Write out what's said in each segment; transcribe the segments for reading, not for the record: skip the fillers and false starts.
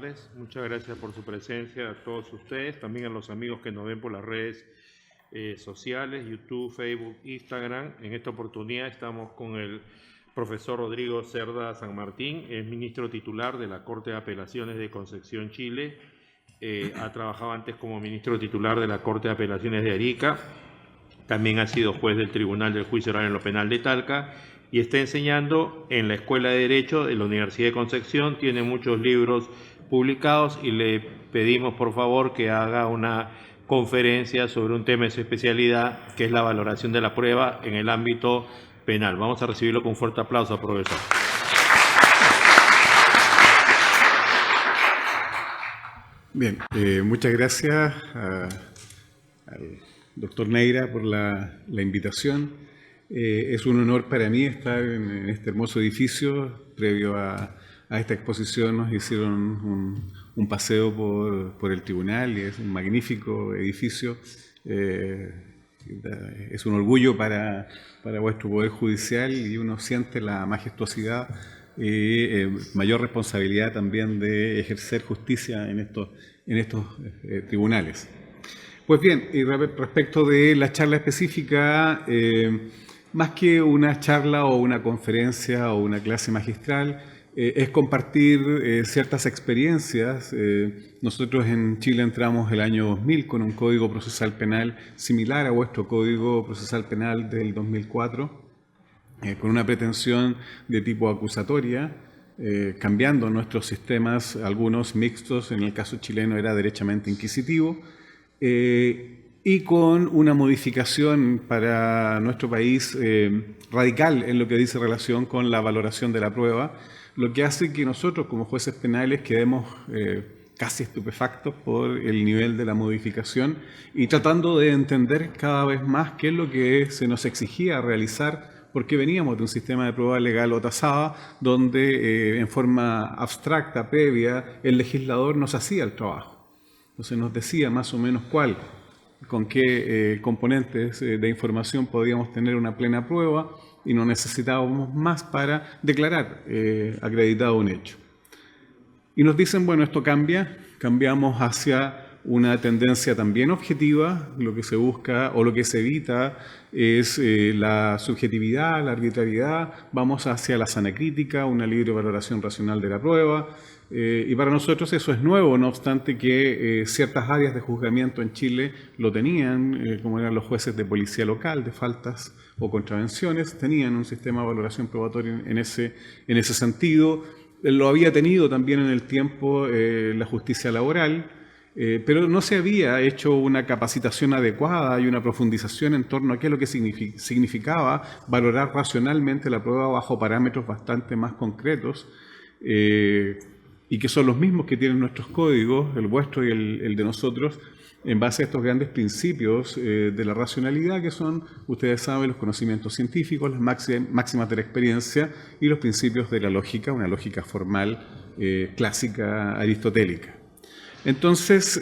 tardes. Muchas gracias por su presencia a todos ustedes, también a los amigos que nos ven por las redes sociales, YouTube, Facebook, Instagram. En esta oportunidad estamos con el profesor Rodrigo Cerda San Martín, es ministro titular de la Corte de Apelaciones de Concepción, Chile. Ha trabajado antes como ministro titular de la Corte de Apelaciones de Arica. También ha sido juez del Tribunal del Juicio Oral en lo Penal de Talca y está enseñando en la Escuela de Derecho de la Universidad de Concepción. Tiene muchos libros publicados y le pedimos por favor que haga una conferencia sobre un tema de su especialidad, que es la valoración de la prueba en el ámbito penal. Vamos a recibirlo con un fuerte aplauso, profesor. Bien, muchas gracias al doctor Neira por la invitación. Es un honor para mí estar en este hermoso edificio. Previo a esta exposición nos hicieron un paseo por el tribunal y es un magnífico edificio. Es un orgullo para vuestro Poder Judicial y uno siente la majestuosidad y mayor responsabilidad también de ejercer justicia en estos tribunales. Pues bien, y respecto de la charla específica, más que una charla o una conferencia o una clase magistral, es compartir ciertas experiencias. Nosotros en Chile entramos el año 2000 con un Código Procesal Penal similar a vuestro Código Procesal Penal del 2004, con una pretensión de tipo acusatoria, cambiando nuestros sistemas, algunos mixtos, en el caso chileno era derechamente inquisitivo, y con una modificación para nuestro país radical en lo que dice relación con la valoración de la prueba, lo que hace que nosotros como jueces penales quedemos casi estupefactos por el nivel de la modificación y tratando de entender cada vez más qué es lo que se nos exigía realizar, porque veníamos de un sistema de prueba legal o tasada donde en forma abstracta, previa, el legislador nos hacía el trabajo. Entonces nos decía más o menos con qué componentes de información podíamos tener una plena prueba y no necesitábamos más para declarar acreditado un hecho. Y nos dicen, bueno, esto cambia, cambiamos hacia una tendencia también objetiva, lo que se busca o lo que se evita es la subjetividad, la arbitrariedad, vamos hacia la sana crítica, una libre valoración racional de la prueba, y para nosotros eso es nuevo, no obstante que ciertas áreas de juzgamiento en Chile lo tenían, como eran los jueces de policía local, de faltas o contravenciones, tenían un sistema de valoración probatoria en ese sentido. Lo había tenido también en el tiempo la justicia laboral, pero no se había hecho una capacitación adecuada y una profundización en torno a qué es lo que significaba valorar racionalmente la prueba bajo parámetros bastante más concretos, y que son los mismos que tienen nuestros códigos, el vuestro y el de nosotros, en base a estos grandes principios de la racionalidad, que son, ustedes saben, los conocimientos científicos, las máximas de la experiencia y los principios de la lógica, una lógica formal, clásica, aristotélica. Entonces,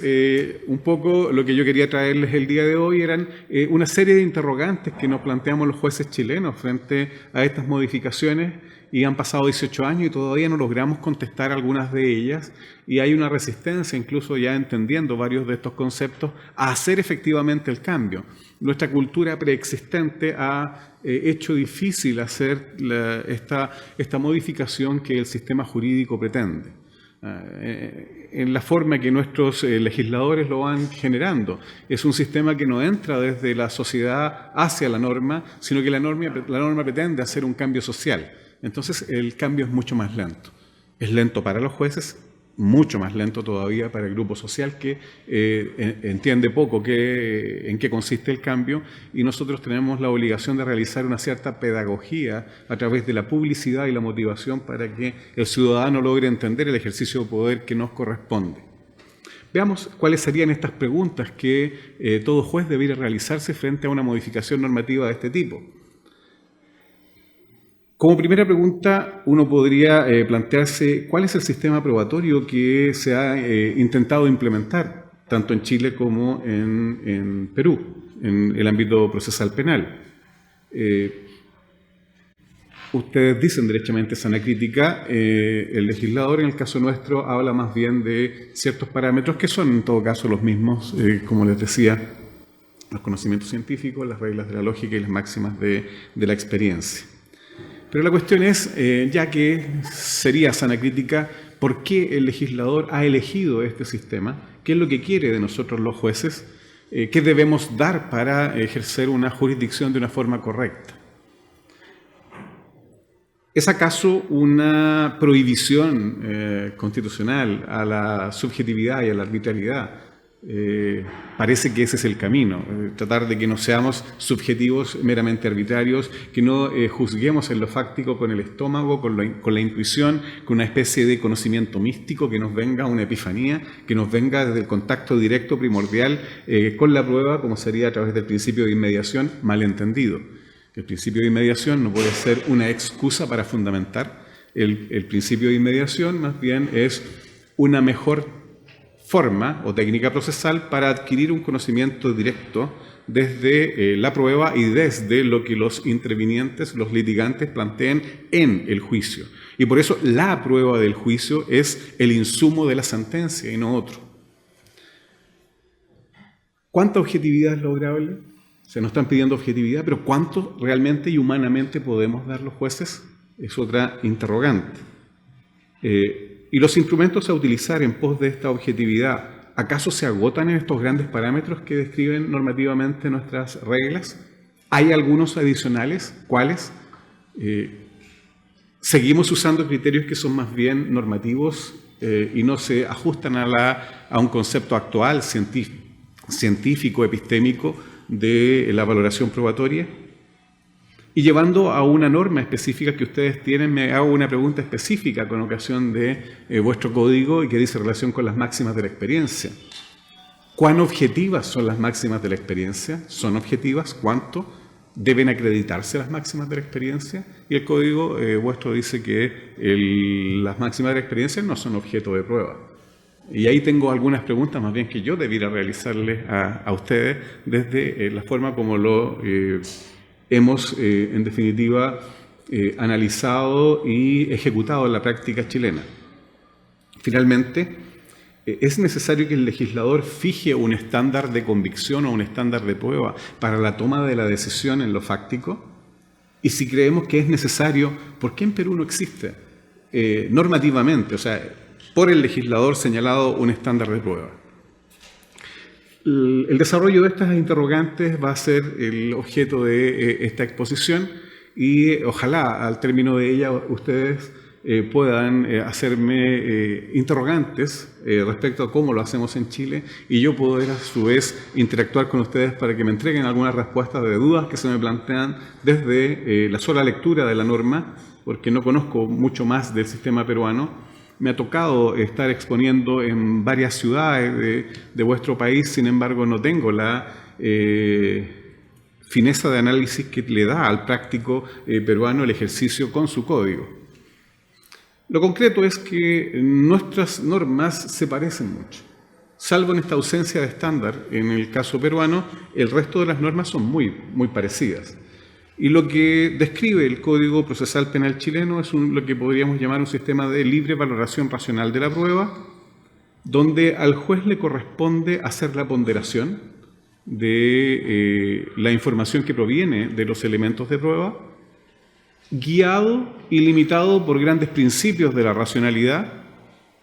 un poco lo que yo quería traerles el día de hoy eran una serie de interrogantes que nos planteamos los jueces chilenos frente a estas modificaciones, y han pasado 18 años y todavía no logramos contestar algunas de ellas, y hay una resistencia, incluso ya entendiendo varios de estos conceptos, a hacer efectivamente el cambio. Nuestra cultura preexistente ha hecho difícil hacer esta modificación que el sistema jurídico pretende, en la forma que nuestros legisladores lo van generando. Es un sistema que no entra desde la sociedad hacia la norma, sino que la norma pretende hacer un cambio social. Entonces el cambio es mucho más lento. Es lento para los jueces, mucho más lento todavía para el grupo social que entiende poco en qué consiste el cambio, y nosotros tenemos la obligación de realizar una cierta pedagogía a través de la publicidad y la motivación para que el ciudadano logre entender el ejercicio de poder que nos corresponde. Veamos cuáles serían estas preguntas que todo juez debería realizarse frente a una modificación normativa de este tipo. Como primera pregunta, uno podría plantearse cuál es el sistema probatorio que se ha intentado implementar, tanto en Chile como en Perú, en el ámbito procesal penal. ustedes dicen derechamente sana crítica, el legislador en el caso nuestro habla más bien de ciertos parámetros que son en todo caso los mismos, como les decía, los conocimientos científicos, las reglas de la lógica y las máximas de la experiencia. Pero la cuestión es, ya que sería sana crítica, ¿por qué el legislador ha elegido este sistema? ¿Qué es lo que quiere de nosotros los jueces? ¿Qué debemos dar para ejercer una jurisdicción de una forma correcta? ¿Es acaso una prohibición constitucional a la subjetividad y a la arbitrariedad? Parece que ese es el camino, tratar de que no seamos subjetivos meramente arbitrarios, que no juzguemos en lo fáctico con el estómago, con la intuición, con una especie de conocimiento místico, que nos venga una epifanía, que nos venga desde el contacto directo primordial con la prueba, como sería a través del principio de inmediación malentendido. El principio de inmediación no puede ser una excusa para fundamentar. El principio de inmediación más bien es una mejor forma o técnica procesal para adquirir un conocimiento directo desde la prueba y desde lo que los intervinientes, los litigantes planteen en el juicio. Y por eso la prueba del juicio es el insumo de la sentencia y no otro. ¿Cuánta objetividad es lograble? Se nos están pidiendo objetividad, pero ¿cuánto realmente y humanamente podemos dar los jueces? Es otra interrogante. Y los instrumentos a utilizar en pos de esta objetividad, ¿acaso se agotan en estos grandes parámetros que describen normativamente nuestras reglas? ¿Hay algunos adicionales? ¿Cuáles? ¿Seguimos usando criterios que son más bien normativos y no se ajustan a un concepto actual, científico, epistémico, de la valoración probatoria? Y llevando a una norma específica que ustedes tienen, me hago una pregunta específica con ocasión de vuestro código y que dice relación con las máximas de la experiencia. ¿Cuán objetivas son las máximas de la experiencia? ¿Son objetivas? ¿Cuánto? ¿Deben acreditarse las máximas de la experiencia? Y el código vuestro dice que las máximas de la experiencia no son objeto de prueba. Y ahí tengo algunas preguntas más bien que yo debiera realizarles a ustedes desde la forma como lo hemos, en definitiva, analizado y ejecutado en la práctica chilena. Finalmente, ¿es necesario que el legislador fije un estándar de convicción o un estándar de prueba para la toma de la decisión en lo fáctico? Y si creemos que es necesario, ¿por qué en Perú no existe normativamente, o sea, por el legislador señalado un estándar de prueba? El desarrollo de estas interrogantes va a ser el objeto de esta exposición y ojalá al término de ella ustedes puedan hacerme interrogantes respecto a cómo lo hacemos en Chile y yo poder a su vez interactuar con ustedes para que me entreguen algunas respuestas de dudas que se me plantean desde la sola lectura de la norma, porque no conozco mucho más del sistema peruano. Me ha tocado estar exponiendo en varias ciudades de vuestro país, sin embargo no tengo la fineza de análisis que le da al práctico peruano el ejercicio con su código. Lo concreto es que nuestras normas se parecen mucho. Salvo en esta ausencia de estándar, en el caso peruano, el resto de las normas son muy parecidas. Y lo que describe el Código Procesal Penal chileno es lo que podríamos llamar un sistema de libre valoración racional de la prueba, donde al juez le corresponde hacer la ponderación de la información que proviene de los elementos de prueba, guiado y limitado por grandes principios de la racionalidad,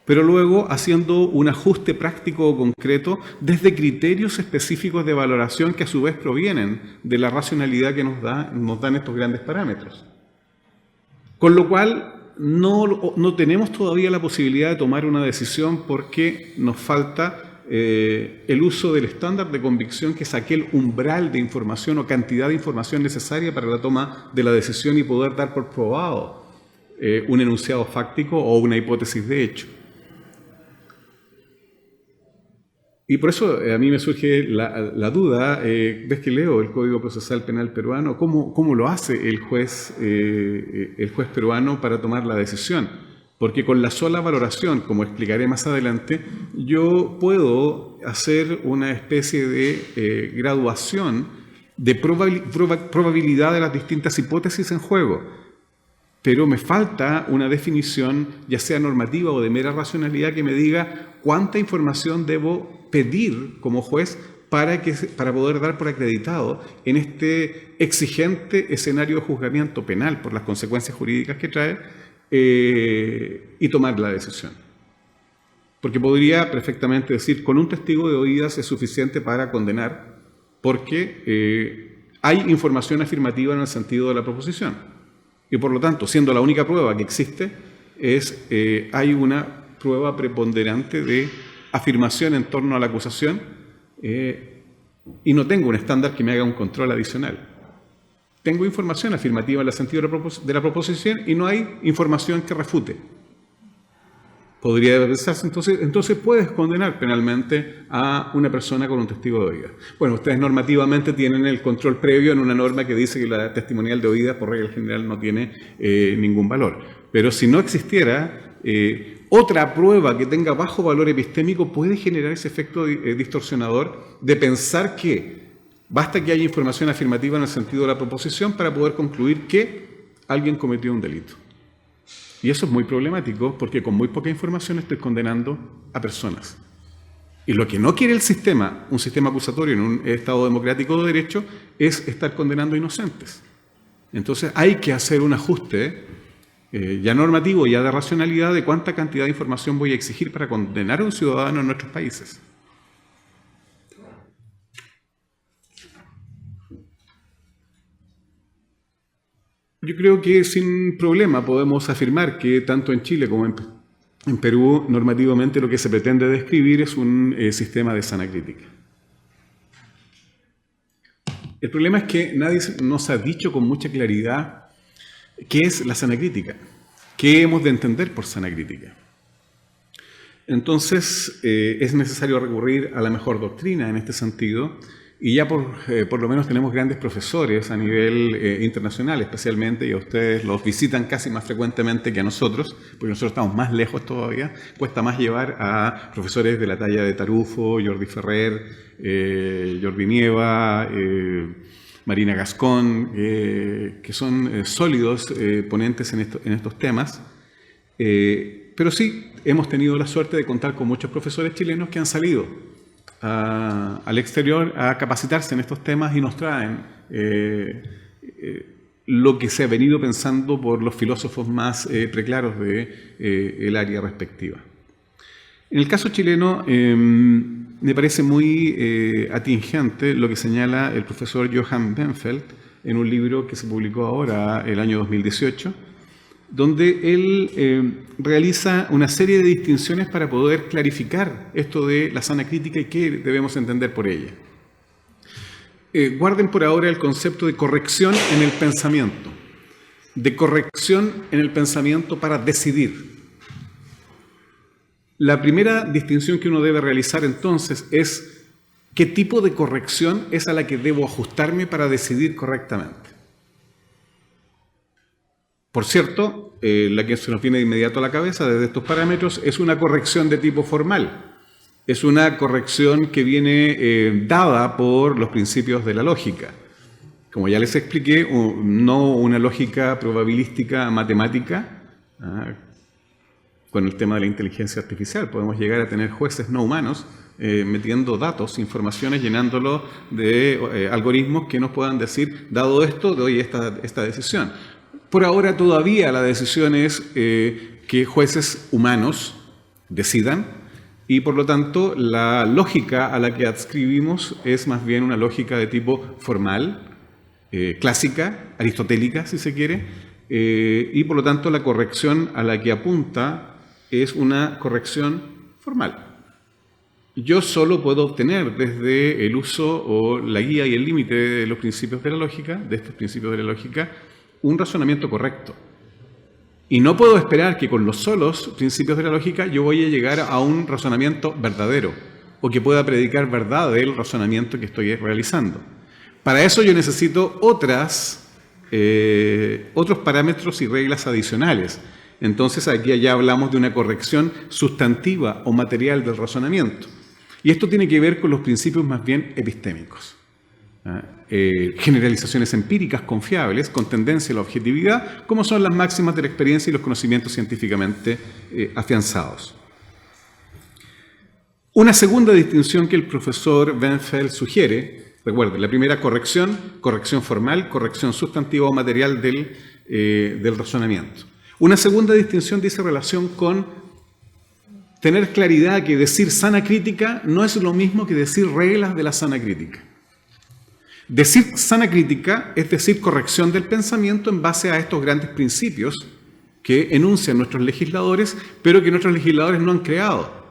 pero luego haciendo un ajuste práctico o concreto desde criterios específicos de valoración que a su vez provienen de la racionalidad que nos dan estos grandes parámetros. Con lo cual, no tenemos todavía la posibilidad de tomar una decisión porque nos falta el uso del estándar de convicción, que es aquel umbral de información o cantidad de información necesaria para la toma de la decisión y poder dar por probado un enunciado fáctico o una hipótesis de hecho. Y por eso a mí me surge la duda, ves que leo el Código Procesal Penal peruano, ¿cómo lo hace el juez peruano para tomar la decisión? Porque con la sola valoración, como explicaré más adelante, yo puedo hacer una especie de graduación de probabilidad de las distintas hipótesis en juego. pero me falta una definición, ya sea normativa o de mera racionalidad, que me diga cuánta información debo pedir como juez para poder dar por acreditado en este exigente escenario de juzgamiento penal por las consecuencias jurídicas que trae y tomar la decisión. Porque podría perfectamente decir, con un testigo de oídas es suficiente para condenar, porque hay información afirmativa en el sentido de la proposición. Y por lo tanto, siendo la única prueba que existe, hay una prueba preponderante de afirmación en torno a la acusación y no tengo un estándar que me haga un control adicional. Tengo información afirmativa en el sentido de la proposición y no hay información que refute. Podría pensarse, entonces puedes condenar penalmente a una persona con un testigo de oídas. Bueno, ustedes normativamente tienen el control previo en una norma que dice que la testimonial de oídas por regla general no tiene ningún valor. Pero si no existiera otra prueba que tenga bajo valor epistémico, puede generar ese efecto distorsionador de pensar que basta que haya información afirmativa en el sentido de la proposición para poder concluir que alguien cometió un delito. Y eso es muy problemático porque con muy poca información estoy condenando a personas. Y lo que no quiere el sistema, un sistema acusatorio en un Estado democrático de derecho, es estar condenando a inocentes. Entonces hay que hacer un ajuste ya normativo, ya de racionalidad, de cuánta cantidad de información voy a exigir para condenar a un ciudadano en nuestros países. Yo creo que sin problema podemos afirmar que tanto en Chile como en Perú, normativamente lo que se pretende describir es un sistema de sana crítica. El problema es que nadie nos ha dicho con mucha claridad qué es la sana crítica, qué hemos de entender por sana crítica. Entonces, es necesario recurrir a la mejor doctrina en este sentido. Y ya por lo menos tenemos grandes profesores a nivel internacional, especialmente, y a ustedes los visitan casi más frecuentemente que a nosotros, porque nosotros estamos más lejos todavía. Cuesta más llevar a profesores de la talla de Tarufo, Jordi Ferrer, Jordi Nieva, Marina Gascón, que son sólidos ponentes en estos temas. Pero sí, hemos tenido la suerte de contar con muchos profesores chilenos que han salido al exterior a capacitarse en estos temas y nos traen lo que se ha venido pensando por los filósofos más preclaros del área respectiva. En el caso chileno me parece muy atingente lo que señala el profesor Johann Benfeld en un libro que se publicó ahora, el año 2018, donde él realiza una serie de distinciones para poder clarificar esto de la sana crítica y qué debemos entender por ella. Guarden por ahora el concepto de corrección en el pensamiento, de corrección en el pensamiento para decidir. La primera distinción que uno debe realizar entonces es qué tipo de corrección es a la que debo ajustarme para decidir correctamente. Por cierto, la que se nos viene de inmediato a la cabeza desde estos parámetros es una corrección de tipo formal. Es una corrección que viene dada por los principios de la lógica. Como ya les expliqué, no una lógica probabilística matemática. Con el tema de la inteligencia artificial podemos llegar a tener jueces no humanos metiendo datos, informaciones, llenándolo de algoritmos que nos puedan decir, dado esto, doy esta decisión. Por ahora todavía la decisión es que jueces humanos decidan y por lo tanto la lógica a la que adscribimos es más bien una lógica de tipo formal, clásica, aristotélica si se quiere, y por lo tanto la corrección a la que apunta es una corrección formal. Yo solo puedo obtener desde el uso o la guía y el límite de los principios de la lógica, de estos principios de la lógica, un razonamiento correcto. Y no puedo esperar que con los solos principios de la lógica yo voy a llegar a un razonamiento verdadero o que pueda predicar verdad del razonamiento que estoy realizando. Para eso yo necesito otros parámetros y reglas adicionales. Entonces aquí ya hablamos de una corrección sustantiva o material del razonamiento. Y esto tiene que ver con los principios más bien epistémicos. generalizaciones empíricas confiables con tendencia a la objetividad, como son las máximas de la experiencia y los conocimientos científicamente afianzados. Una segunda distinción que el profesor Benfeld sugiere, recuerden, la primera corrección formal, corrección sustantiva o material del razonamiento. Una segunda distinción dice relación con tener claridad que decir sana crítica no es lo mismo que decir reglas de la sana crítica. Decir sana crítica es decir corrección del pensamiento en base a estos grandes principios que enuncian nuestros legisladores, pero que nuestros legisladores no han creado.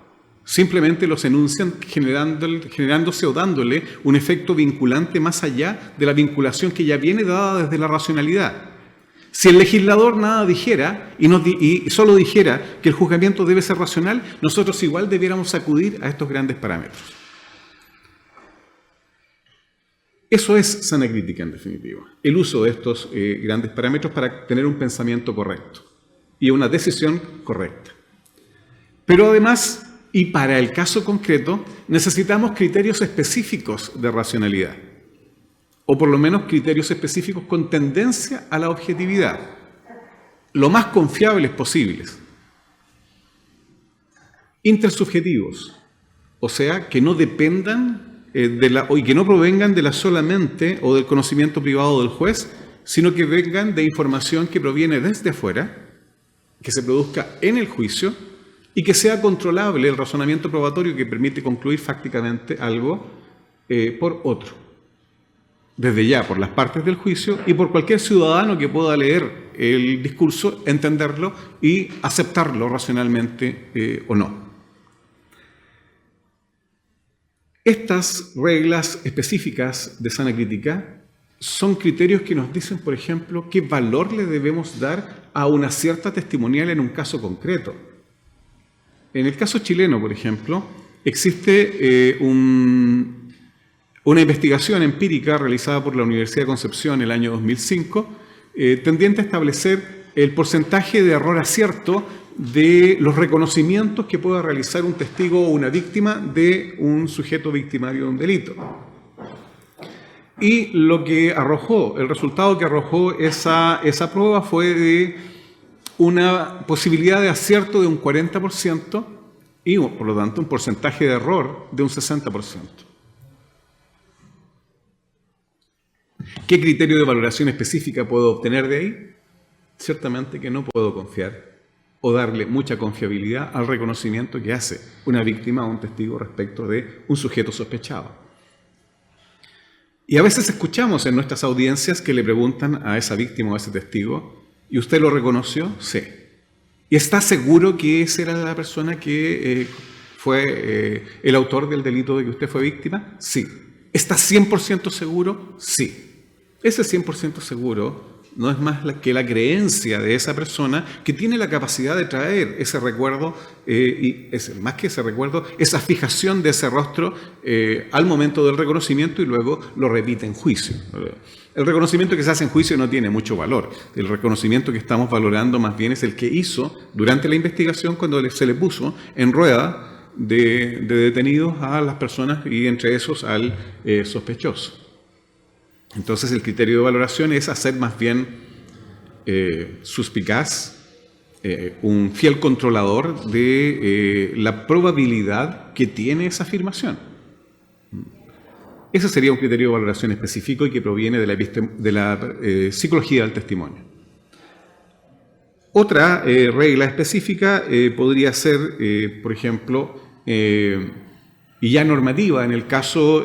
Simplemente los enuncian generándose o dándole un efecto vinculante más allá de la vinculación que ya viene dada desde la racionalidad. Si el legislador nada dijera y solo dijera que el juzgamiento debe ser racional, nosotros igual debiéramos acudir a estos grandes parámetros. Eso es sana crítica, en definitiva. El uso de estos grandes parámetros para tener un pensamiento correcto y una decisión correcta. Pero además, y para el caso concreto, necesitamos criterios específicos de racionalidad, o por lo menos criterios específicos con tendencia a la objetividad, lo más confiables posibles. Intersubjetivos, o sea, que no dependan y que no provengan de la solamente o del conocimiento privado del juez, sino que vengan de información que proviene desde afuera, que se produzca en el juicio y que sea controlable el razonamiento probatorio que permite concluir fácticamente algo por otro. Desde ya, por las partes del juicio y por cualquier ciudadano que pueda leer el discurso, entenderlo y aceptarlo racionalmente o no. Estas reglas específicas de sana crítica son criterios que nos dicen, por ejemplo, qué valor le debemos dar a una cierta testimonial en un caso concreto. En el caso chileno, por ejemplo, existe una investigación empírica realizada por la Universidad de Concepción en el año 2005, tendiente a establecer el porcentaje de error-acierto de los reconocimientos que pueda realizar un testigo o una víctima de un sujeto victimario de un delito. Y lo que arrojó, el resultado que arrojó esa prueba fue de una posibilidad de acierto de un 40% y, por lo tanto, un porcentaje de error de un 60%. ¿Qué criterio de valoración específica puedo obtener de ahí? Ciertamente que no puedo confiar o darle mucha confiabilidad al reconocimiento que hace una víctima o un testigo respecto de un sujeto sospechado. Y a veces escuchamos en nuestras audiencias que le preguntan a esa víctima o a ese testigo: ¿y usted lo reconoció? Sí. ¿Y está seguro que esa era la persona que fue el autor del delito de que usted fue víctima? Sí. ¿Está 100% seguro? Sí. Ese 100% seguro no es más que la creencia de esa persona que tiene la capacidad de traer ese recuerdo, más que ese recuerdo, esa fijación de ese rostro al momento del reconocimiento y luego lo repite en juicio. El reconocimiento que se hace en juicio no tiene mucho valor. El reconocimiento que estamos valorando más bien es el que hizo durante la investigación cuando se le puso en rueda de detenidos a las personas y entre esos al sospechoso. Entonces el criterio de valoración es hacer más bien suspicaz, un fiel controlador de la probabilidad que tiene esa afirmación. Ese sería un criterio de valoración específico y que proviene de la psicología del testimonio. Otra regla específica podría ser, por ejemplo, y ya normativa, en el caso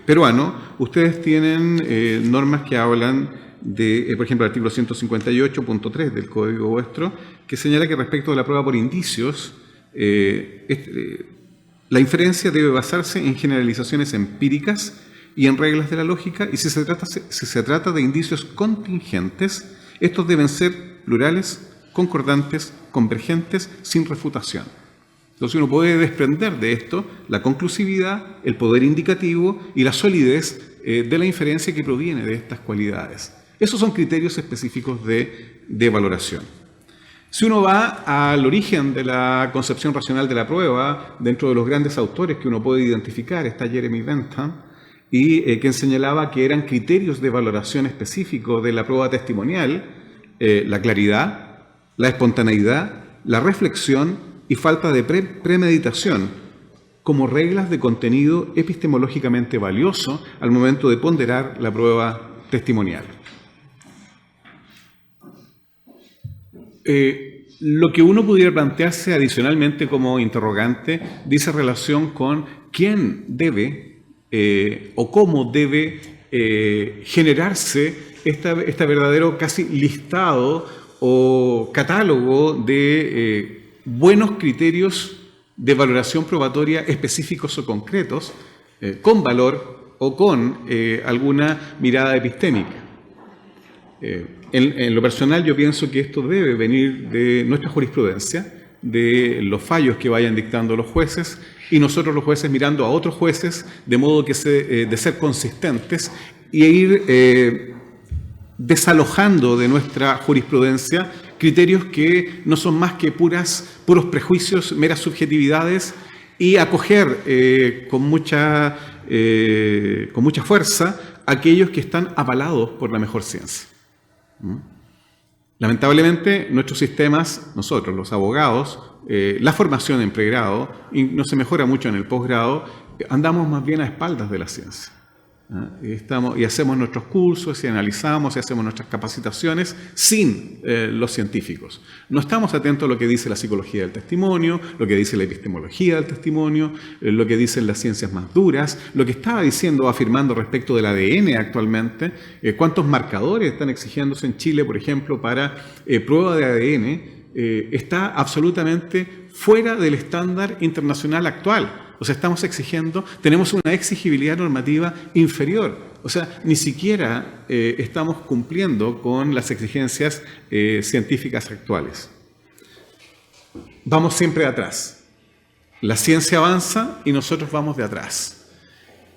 peruano, ustedes tienen normas que hablan de, por ejemplo, el artículo 158.3 del Código vuestro, que señala que respecto de la prueba por indicios, la inferencia debe basarse en generalizaciones empíricas y en reglas de la lógica, y si se trata de indicios contingentes, estos deben ser plurales, concordantes, convergentes, sin refutación. Entonces uno puede desprender de esto la conclusividad, el poder indicativo y la solidez de la inferencia que proviene de estas cualidades. Esos son criterios específicos de valoración. Si uno va al origen de la concepción racional de la prueba, dentro de los grandes autores que uno puede identificar, está Jeremy Bentham, y quien señalaba que eran criterios de valoración específicos de la prueba testimonial, la claridad, la espontaneidad, la reflexión y falta de premeditación como reglas de contenido epistemológicamente valioso al momento de ponderar la prueba testimonial. Lo que uno pudiera plantearse adicionalmente como interrogante dice relación con quién debe o cómo debe generarse este verdadero casi listado o catálogo de buenos criterios de valoración probatoria específicos o concretos, con valor o con alguna mirada epistémica. En lo personal yo pienso que esto debe venir de nuestra jurisprudencia, de los fallos que vayan dictando los jueces y nosotros los jueces mirando a otros jueces, de modo que de ser consistentes y ir desalojando de nuestra jurisprudencia criterios que no son más que puros prejuicios, meras subjetividades, y acoger con mucha fuerza aquellos que están avalados por la mejor ciencia. Lamentablemente, nuestros sistemas, nosotros, los abogados, la formación en pregrado, y no se mejora mucho en el posgrado, andamos más bien a espaldas de la ciencia. Y hacemos nuestros cursos, y analizamos, y hacemos nuestras capacitaciones sin los científicos. No estamos atentos a lo que dice la psicología del testimonio, lo que dice la epistemología del testimonio, lo que dicen las ciencias más duras, lo que estaba diciendo, afirmando respecto del ADN actualmente, cuántos marcadores están exigiéndose en Chile, por ejemplo, para prueba de ADN, está absolutamente fuera del estándar internacional actual. O sea, tenemos una exigibilidad normativa inferior. O sea, ni siquiera estamos cumpliendo con las exigencias científicas actuales. Vamos siempre de atrás. La ciencia avanza y nosotros vamos de atrás.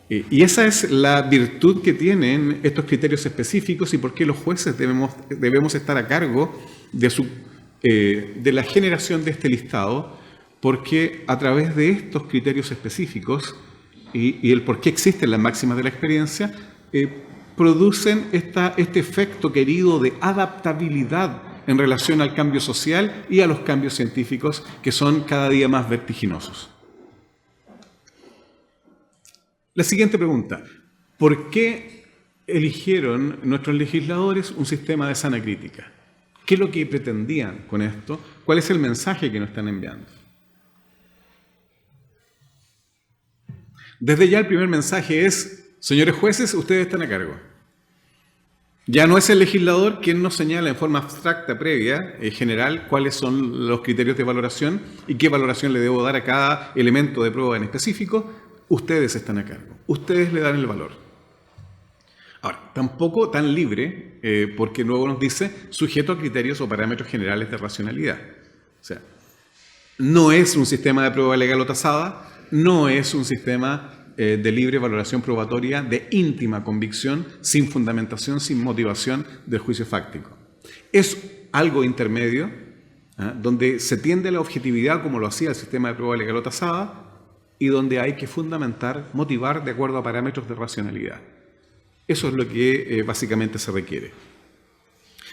Y esa es la virtud que tienen estos criterios específicos y por qué los jueces debemos estar a cargo de la generación de este listado, porque a través de estos criterios específicos y el por qué existen las máximas de la experiencia, producen este efecto querido de adaptabilidad en relación al cambio social y a los cambios científicos que son cada día más vertiginosos. La siguiente pregunta: ¿por qué eligieron nuestros legisladores un sistema de sana crítica? ¿Qué es lo que pretendían con esto? ¿Cuál es el mensaje que nos están enviando? Desde ya el primer mensaje es: señores jueces, ustedes están a cargo. Ya no es el legislador quien nos señala en forma abstracta, previa, general, cuáles son los criterios de valoración y qué valoración le debo dar a cada elemento de prueba en específico. Ustedes están a cargo. Ustedes le dan el valor. Ahora, tampoco tan libre, porque luego nos dice sujeto a criterios o parámetros generales de racionalidad. O sea, no es un sistema de prueba legal o tasada, no es un sistema de libre valoración probatoria de íntima convicción, sin fundamentación, sin motivación del juicio fáctico. Es algo intermedio, donde se tiende a la objetividad como lo hacía el sistema de prueba legal o tasada y donde hay que fundamentar, motivar de acuerdo a parámetros de racionalidad. Eso es lo que básicamente se requiere.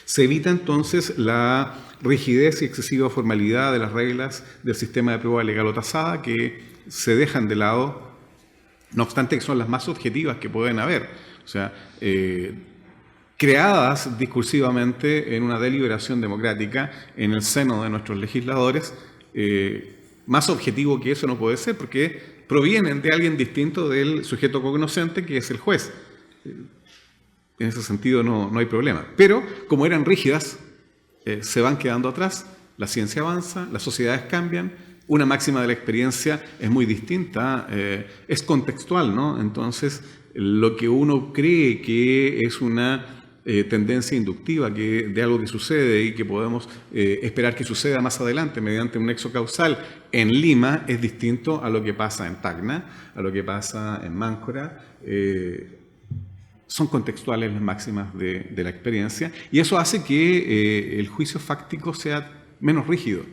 Se evita entonces la rigidez y excesiva formalidad de las reglas del sistema de prueba legal o tasada, que se dejan de lado, no obstante que son las más objetivas que pueden haber. O sea, creadas discursivamente en una deliberación democrática en el seno de nuestros legisladores, más objetivo que eso no puede ser, porque provienen de alguien distinto del sujeto cognoscente, que es el juez. En ese sentido no hay problema. Pero, como eran rígidas, se van quedando atrás, la ciencia avanza, las sociedades cambian, una máxima de la experiencia es muy distinta, es contextual, ¿no? Entonces, lo que uno cree que es una tendencia inductiva de algo que sucede y que podemos esperar que suceda más adelante mediante un nexo causal en Lima es distinto a lo que pasa en Tacna, a lo que pasa en Máncora. Son contextuales las máximas de la experiencia y eso hace que el juicio fáctico sea menos rígido.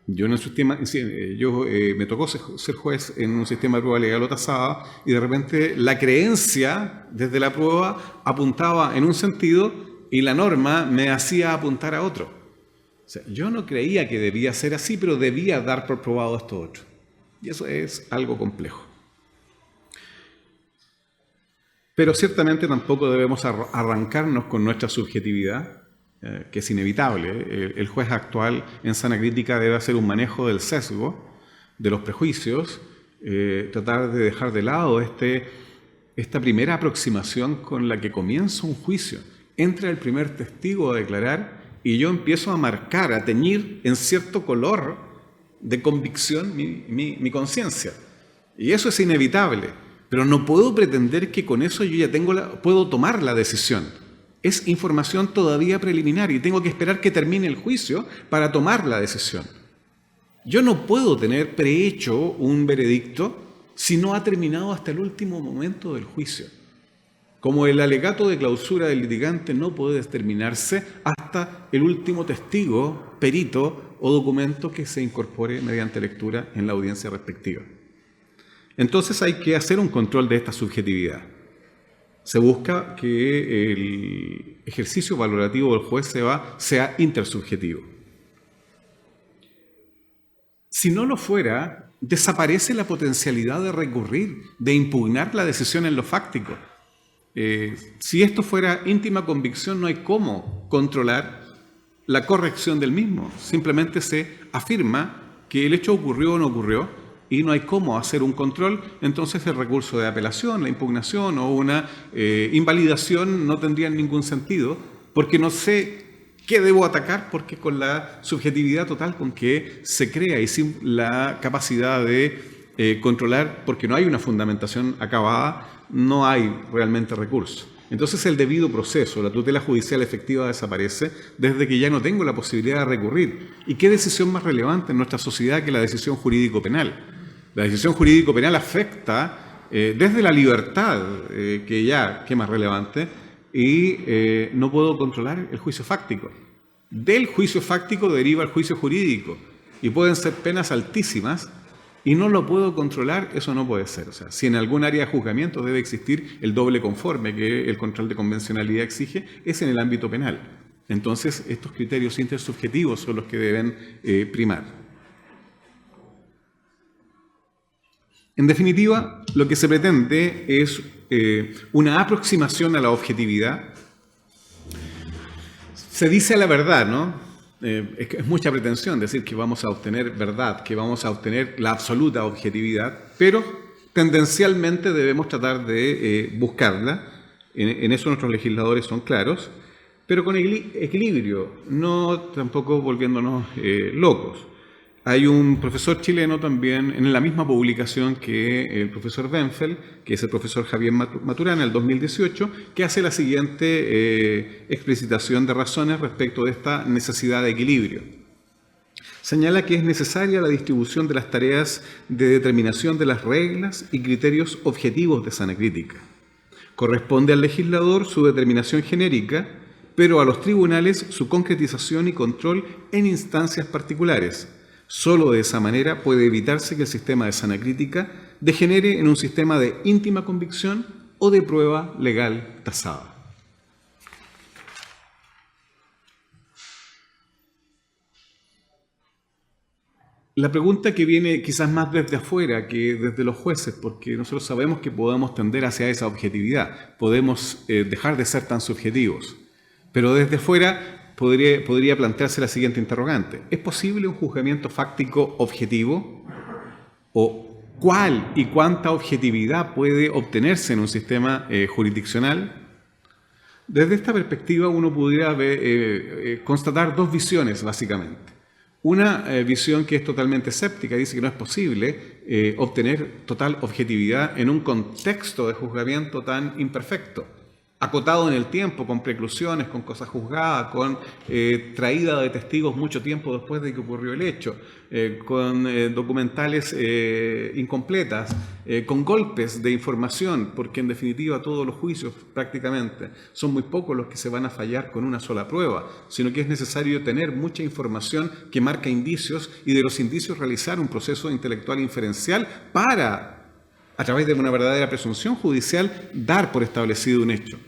Yo en un sistema, me tocó ser juez en un sistema de prueba legal o tasada y de repente la creencia desde la prueba apuntaba en un sentido y la norma me hacía apuntar a otro. O sea, yo no creía que debía ser así, pero debía dar por probado esto otro. Y eso es algo complejo. Pero ciertamente tampoco debemos arrancarnos con nuestra subjetividad, que es inevitable. El juez actual en sana crítica debe hacer un manejo del sesgo, de los prejuicios, tratar de dejar de lado esta primera aproximación con la que comienza un juicio. Entra el primer testigo a declarar y yo empiezo a marcar, a teñir en cierto color de convicción mi conciencia. Y eso es inevitable, pero no puedo pretender que con eso yo ya puedo tomar la decisión. Es información todavía preliminar y tengo que esperar que termine el juicio para tomar la decisión. Yo no puedo tener prehecho un veredicto si no ha terminado hasta el último momento del juicio. Como el alegato de clausura del litigante no puede terminarse hasta el último testigo, perito o documento que se incorpore mediante lectura en la audiencia respectiva. Entonces hay que hacer un control de esta subjetividad. Se busca que el ejercicio valorativo del juez sea intersubjetivo. Si no lo fuera, desaparece la potencialidad de recurrir, de impugnar la decisión en lo fáctico. Si esto fuera íntima convicción, no hay cómo controlar la corrección del mismo. Simplemente se afirma que el hecho ocurrió o no ocurrió y no hay cómo hacer un control. Entonces el recurso de apelación, la impugnación o una invalidación no tendrían ningún sentido, porque no sé qué debo atacar, porque con la subjetividad total con que se crea y sin la capacidad de controlar, porque no hay una fundamentación acabada, no hay realmente recurso. Entonces el debido proceso, la tutela judicial efectiva desaparece desde que ya no tengo la posibilidad de recurrir. ¿Y qué decisión más relevante en nuestra sociedad que la decisión jurídico-penal? La decisión jurídico-penal afecta desde la libertad, que es más relevante, y no puedo controlar el juicio fáctico. Del juicio fáctico deriva el juicio jurídico y pueden ser penas altísimas y no lo puedo controlar. Eso no puede ser. O sea, si en algún área de juzgamiento debe existir el doble conforme que el control de convencionalidad exige, es en el ámbito penal. Entonces, estos criterios intersubjetivos son los que deben primar. En definitiva, lo que se pretende es una aproximación a la objetividad. Se dice la verdad, ¿no? Es mucha pretensión decir que vamos a obtener verdad, que vamos a obtener la absoluta objetividad, pero tendencialmente debemos tratar de buscarla. En eso nuestros legisladores son claros, pero con equilibrio, no tampoco volviéndonos locos. Hay un profesor chileno también en la misma publicación que el profesor Benfeld, que es el profesor Javier Maturana, en el 2018, que hace la siguiente explicitación de razones respecto de esta necesidad de equilibrio. Señala que es necesaria la distribución de las tareas de determinación de las reglas y criterios objetivos de sana crítica. Corresponde al legislador su determinación genérica, pero a los tribunales su concretización y control en instancias particulares. Solo de esa manera puede evitarse que el sistema de sana crítica degenere en un sistema de íntima convicción o de prueba legal tasada. La pregunta que viene quizás más desde afuera que desde los jueces, porque nosotros sabemos que podemos tender hacia esa objetividad, podemos dejar de ser tan subjetivos, pero desde afuera podría plantearse la siguiente interrogante. ¿Es posible un juzgamiento fáctico objetivo? ¿O cuál y cuánta objetividad puede obtenerse en un sistema jurisdiccional? Desde esta perspectiva uno pudiera constatar dos visiones, básicamente. Una visión que es totalmente escéptica, dice que no es posible obtener total objetividad en un contexto de juzgamiento tan imperfecto. acotado en el tiempo, con preclusiones, con cosas juzgadas, con traída de testigos mucho tiempo después de que ocurrió el hecho, con documentales incompletas, con golpes de información, porque en definitiva todos los juicios prácticamente son muy pocos los que se van a fallar con una sola prueba, sino que es necesario tener mucha información que marca indicios y de los indicios realizar un proceso intelectual inferencial para, a través de una verdadera presunción judicial, dar por establecido un hecho.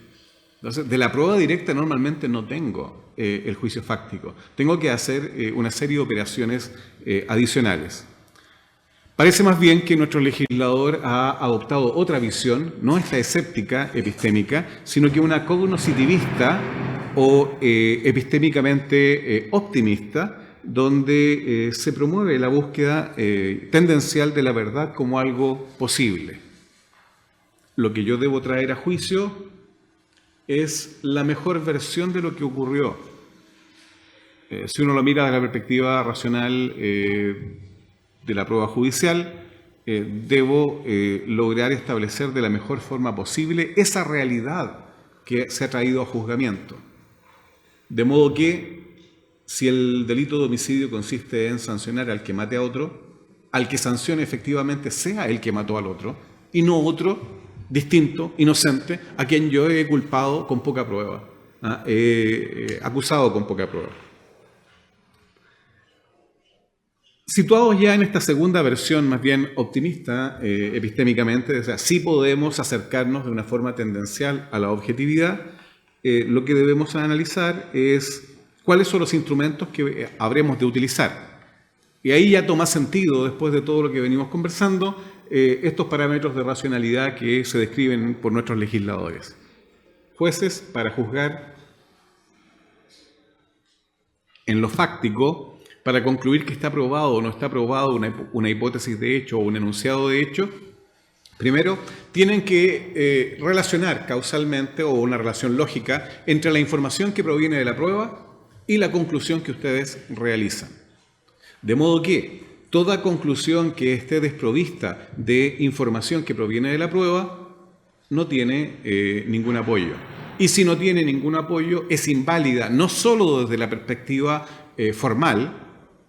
Entonces, de la prueba directa normalmente no tengo el juicio fáctico. Tengo que hacer una serie de operaciones adicionales. Parece más bien que nuestro legislador ha adoptado otra visión, no esta escéptica epistémica, sino que una cognoscitivista o epistémicamente optimista, donde se promueve la búsqueda tendencial de la verdad como algo posible. Lo que yo debo traer a juicio es la mejor versión de lo que ocurrió. Si uno lo mira desde la perspectiva racional de la prueba judicial, debo lograr establecer de la mejor forma posible esa realidad que se ha traído a juzgamiento. De modo que, si el delito de homicidio consiste en sancionar al que mate a otro, al que sancione efectivamente sea el que mató al otro, y no otro distinto, inocente, a quien yo he culpado con poca prueba, acusado con poca prueba. Situados ya en esta segunda versión, más bien optimista epistémicamente, o sea, sí podemos acercarnos de una forma tendencial a la objetividad, lo que debemos analizar es cuáles son los instrumentos que habremos de utilizar. Y ahí ya toma sentido, después de todo lo que venimos conversando, estos parámetros de racionalidad que se describen por nuestros legisladores. Jueces para juzgar en lo fáctico, para concluir que está probado o no está probado una hipótesis de hecho o un enunciado de hecho, primero tienen que relacionar causalmente o una relación lógica entre la información que proviene de la prueba y la conclusión que ustedes realizan. De modo que toda conclusión que esté desprovista de información que proviene de la prueba no tiene ningún apoyo. Y si no tiene ningún apoyo, es inválida, no solo desde la perspectiva formal,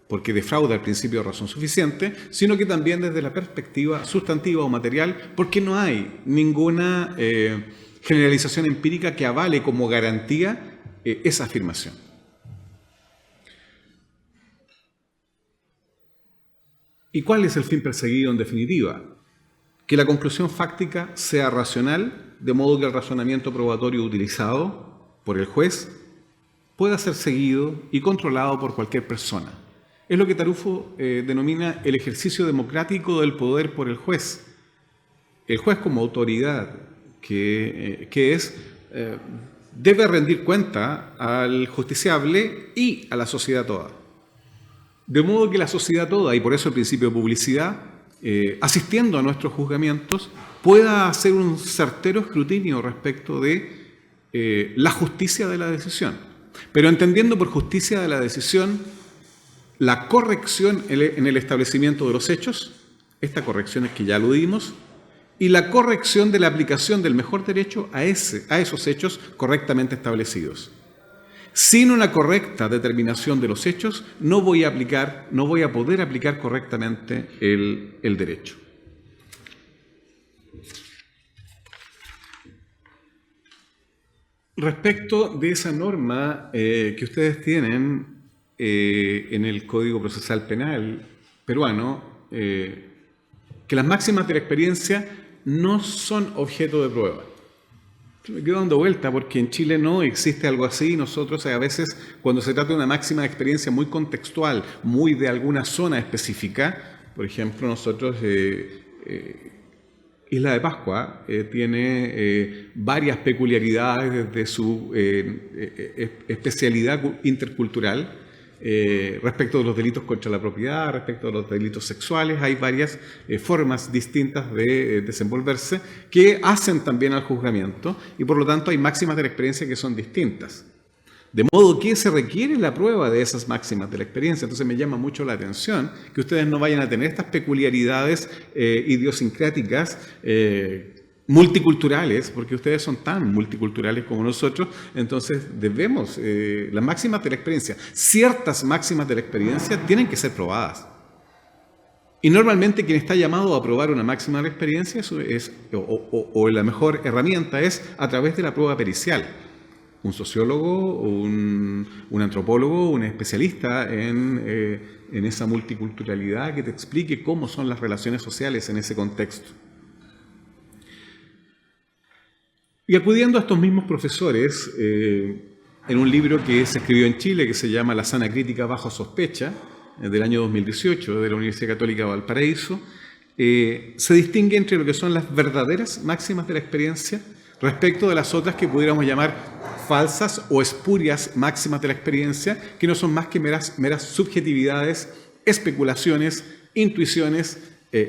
porque defrauda el principio de razón suficiente, sino que también desde la perspectiva sustantiva o material, porque no hay ninguna generalización empírica que avale como garantía esa afirmación. ¿Y cuál es el fin perseguido en definitiva? Que la conclusión fáctica sea racional, de modo que el razonamiento probatorio utilizado por el juez pueda ser seguido y controlado por cualquier persona. Es lo que Tarufo denomina el ejercicio democrático del poder por el juez. El juez como autoridad que debe rendir cuenta al justiciable y a la sociedad toda. De modo que la sociedad toda, y por eso el principio de publicidad, asistiendo a nuestros juzgamientos, pueda hacer un certero escrutinio respecto de la justicia de la decisión. Pero entendiendo por justicia de la decisión la corrección en el establecimiento de los hechos, esta corrección es que ya aludimos, y la corrección de la aplicación del mejor derecho a esos hechos correctamente establecidos. Sin una correcta determinación de los hechos, no voy a poder aplicar correctamente el derecho. Respecto de esa norma que ustedes tienen en el Código Procesal Penal peruano, que las máximas de la experiencia no son objeto de prueba. Me quedo dando vuelta porque en Chile no existe algo así. Nosotros a veces, cuando se trata de una máxima de experiencia muy contextual, muy de alguna zona específica, por ejemplo, nosotros, Isla de Pascua tiene varias peculiaridades desde su especialidad intercultural respecto de los delitos contra la propiedad, respecto de los delitos sexuales. Hay varias formas distintas de desenvolverse que hacen también al juzgamiento y por lo tanto hay máximas de la experiencia que son distintas. De modo que se requiere la prueba de esas máximas de la experiencia. Entonces me llama mucho la atención que ustedes no vayan a tener estas peculiaridades idiosincráticas multiculturales, porque ustedes son tan multiculturales como nosotros, entonces debemos, las máximas de la experiencia, ciertas máximas de la experiencia tienen que ser probadas. Y normalmente quien está llamado a probar una máxima de la experiencia o la mejor herramienta es a través de la prueba pericial. Un sociólogo, un antropólogo, un especialista en esa multiculturalidad que te explique cómo son las relaciones sociales en ese contexto. Y acudiendo a estos mismos profesores, en un libro que se escribió en Chile que se llama La sana crítica bajo sospecha, del año 2018, de la Universidad Católica de Valparaíso, se distingue entre lo que son las verdaderas máximas de la experiencia respecto de las otras que pudiéramos llamar falsas o espurias máximas de la experiencia, que no son más que meras subjetividades, especulaciones, intuiciones,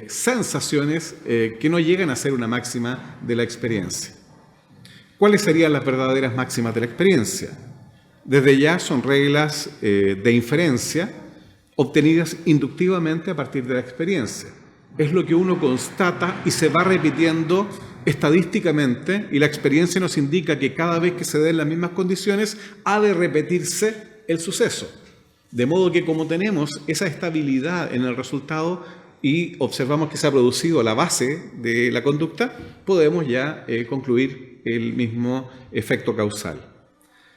sensaciones que no llegan a ser una máxima de la experiencia. ¿Cuáles serían las verdaderas máximas de la experiencia? Desde ya son reglas de inferencia obtenidas inductivamente a partir de la experiencia. Es lo que uno constata y se va repitiendo estadísticamente, y la experiencia nos indica que cada vez que se den las mismas condiciones ha de repetirse el suceso. De modo que como tenemos esa estabilidad en el resultado y observamos que se ha producido la base de la conducta, podemos ya concluir el mismo efecto causal.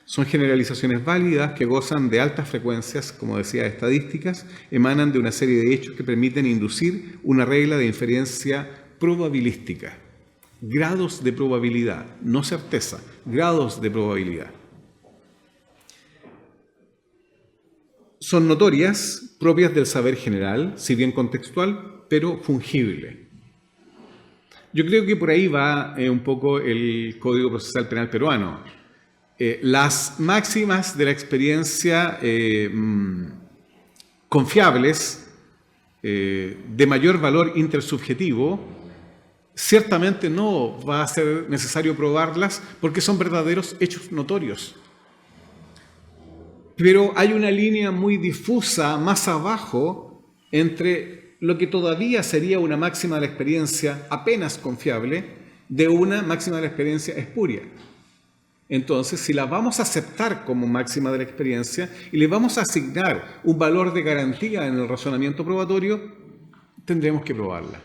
Son generalizaciones válidas que gozan de altas frecuencias, como decía, estadísticas, emanan de una serie de hechos que permiten inducir una regla de inferencia probabilística. Grados de probabilidad, no certeza, grados de probabilidad. Son notorias, propias del saber general, si bien contextual, pero fungible. Yo creo que por ahí va un poco el Código Procesal Penal peruano. Las máximas de la experiencia confiables, de mayor valor intersubjetivo, ciertamente no va a ser necesario probarlas porque son verdaderos hechos notorios. Pero hay una línea muy difusa más abajo entre lo que todavía sería una máxima de la experiencia apenas confiable de una máxima de la experiencia espuria. Entonces, si la vamos a aceptar como máxima de la experiencia y le vamos a asignar un valor de garantía en el razonamiento probatorio, tendremos que probarla,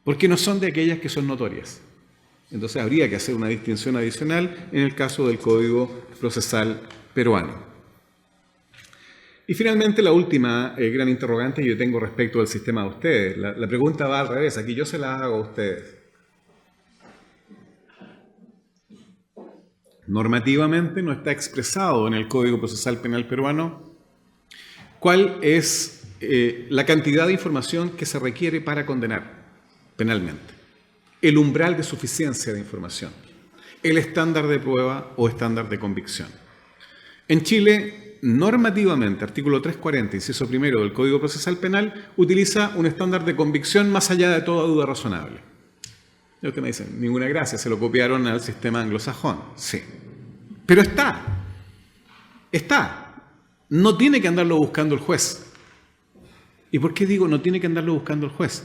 porque no son de aquellas que son notorias. Entonces, habría que hacer una distinción adicional en el caso del Código Procesal peruano. Y finalmente, la última gran interrogante que yo tengo respecto al sistema de ustedes. La pregunta va al revés, aquí yo se la hago a ustedes. Normativamente no está expresado en el Código Procesal Penal peruano cuál es la cantidad de información que se requiere para condenar penalmente, el umbral de suficiencia de información, el estándar de prueba o estándar de convicción. En Chile, normativamente, artículo 340, inciso primero del Código Procesal Penal, utiliza un estándar de convicción más allá de toda duda razonable. Y usted me dice, ninguna gracia, se lo copiaron al sistema anglosajón. Sí. Pero está. No tiene que andarlo buscando el juez. ¿Y por qué digo no tiene que andarlo buscando el juez?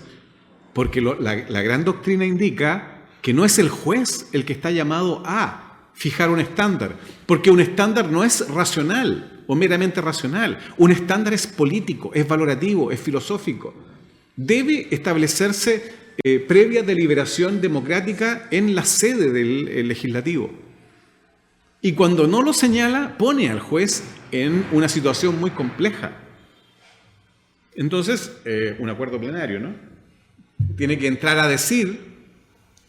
Porque la gran doctrina indica que no es el juez el que está llamado a fijar un estándar. Porque un estándar no es racional o meramente racional. Un estándar es político, es valorativo, es filosófico. Debe establecerse previa deliberación democrática en la sede del legislativo. Y cuando no lo señala, pone al juez en una situación muy compleja. Entonces, un acuerdo plenario, ¿no? Tiene que entrar a decir,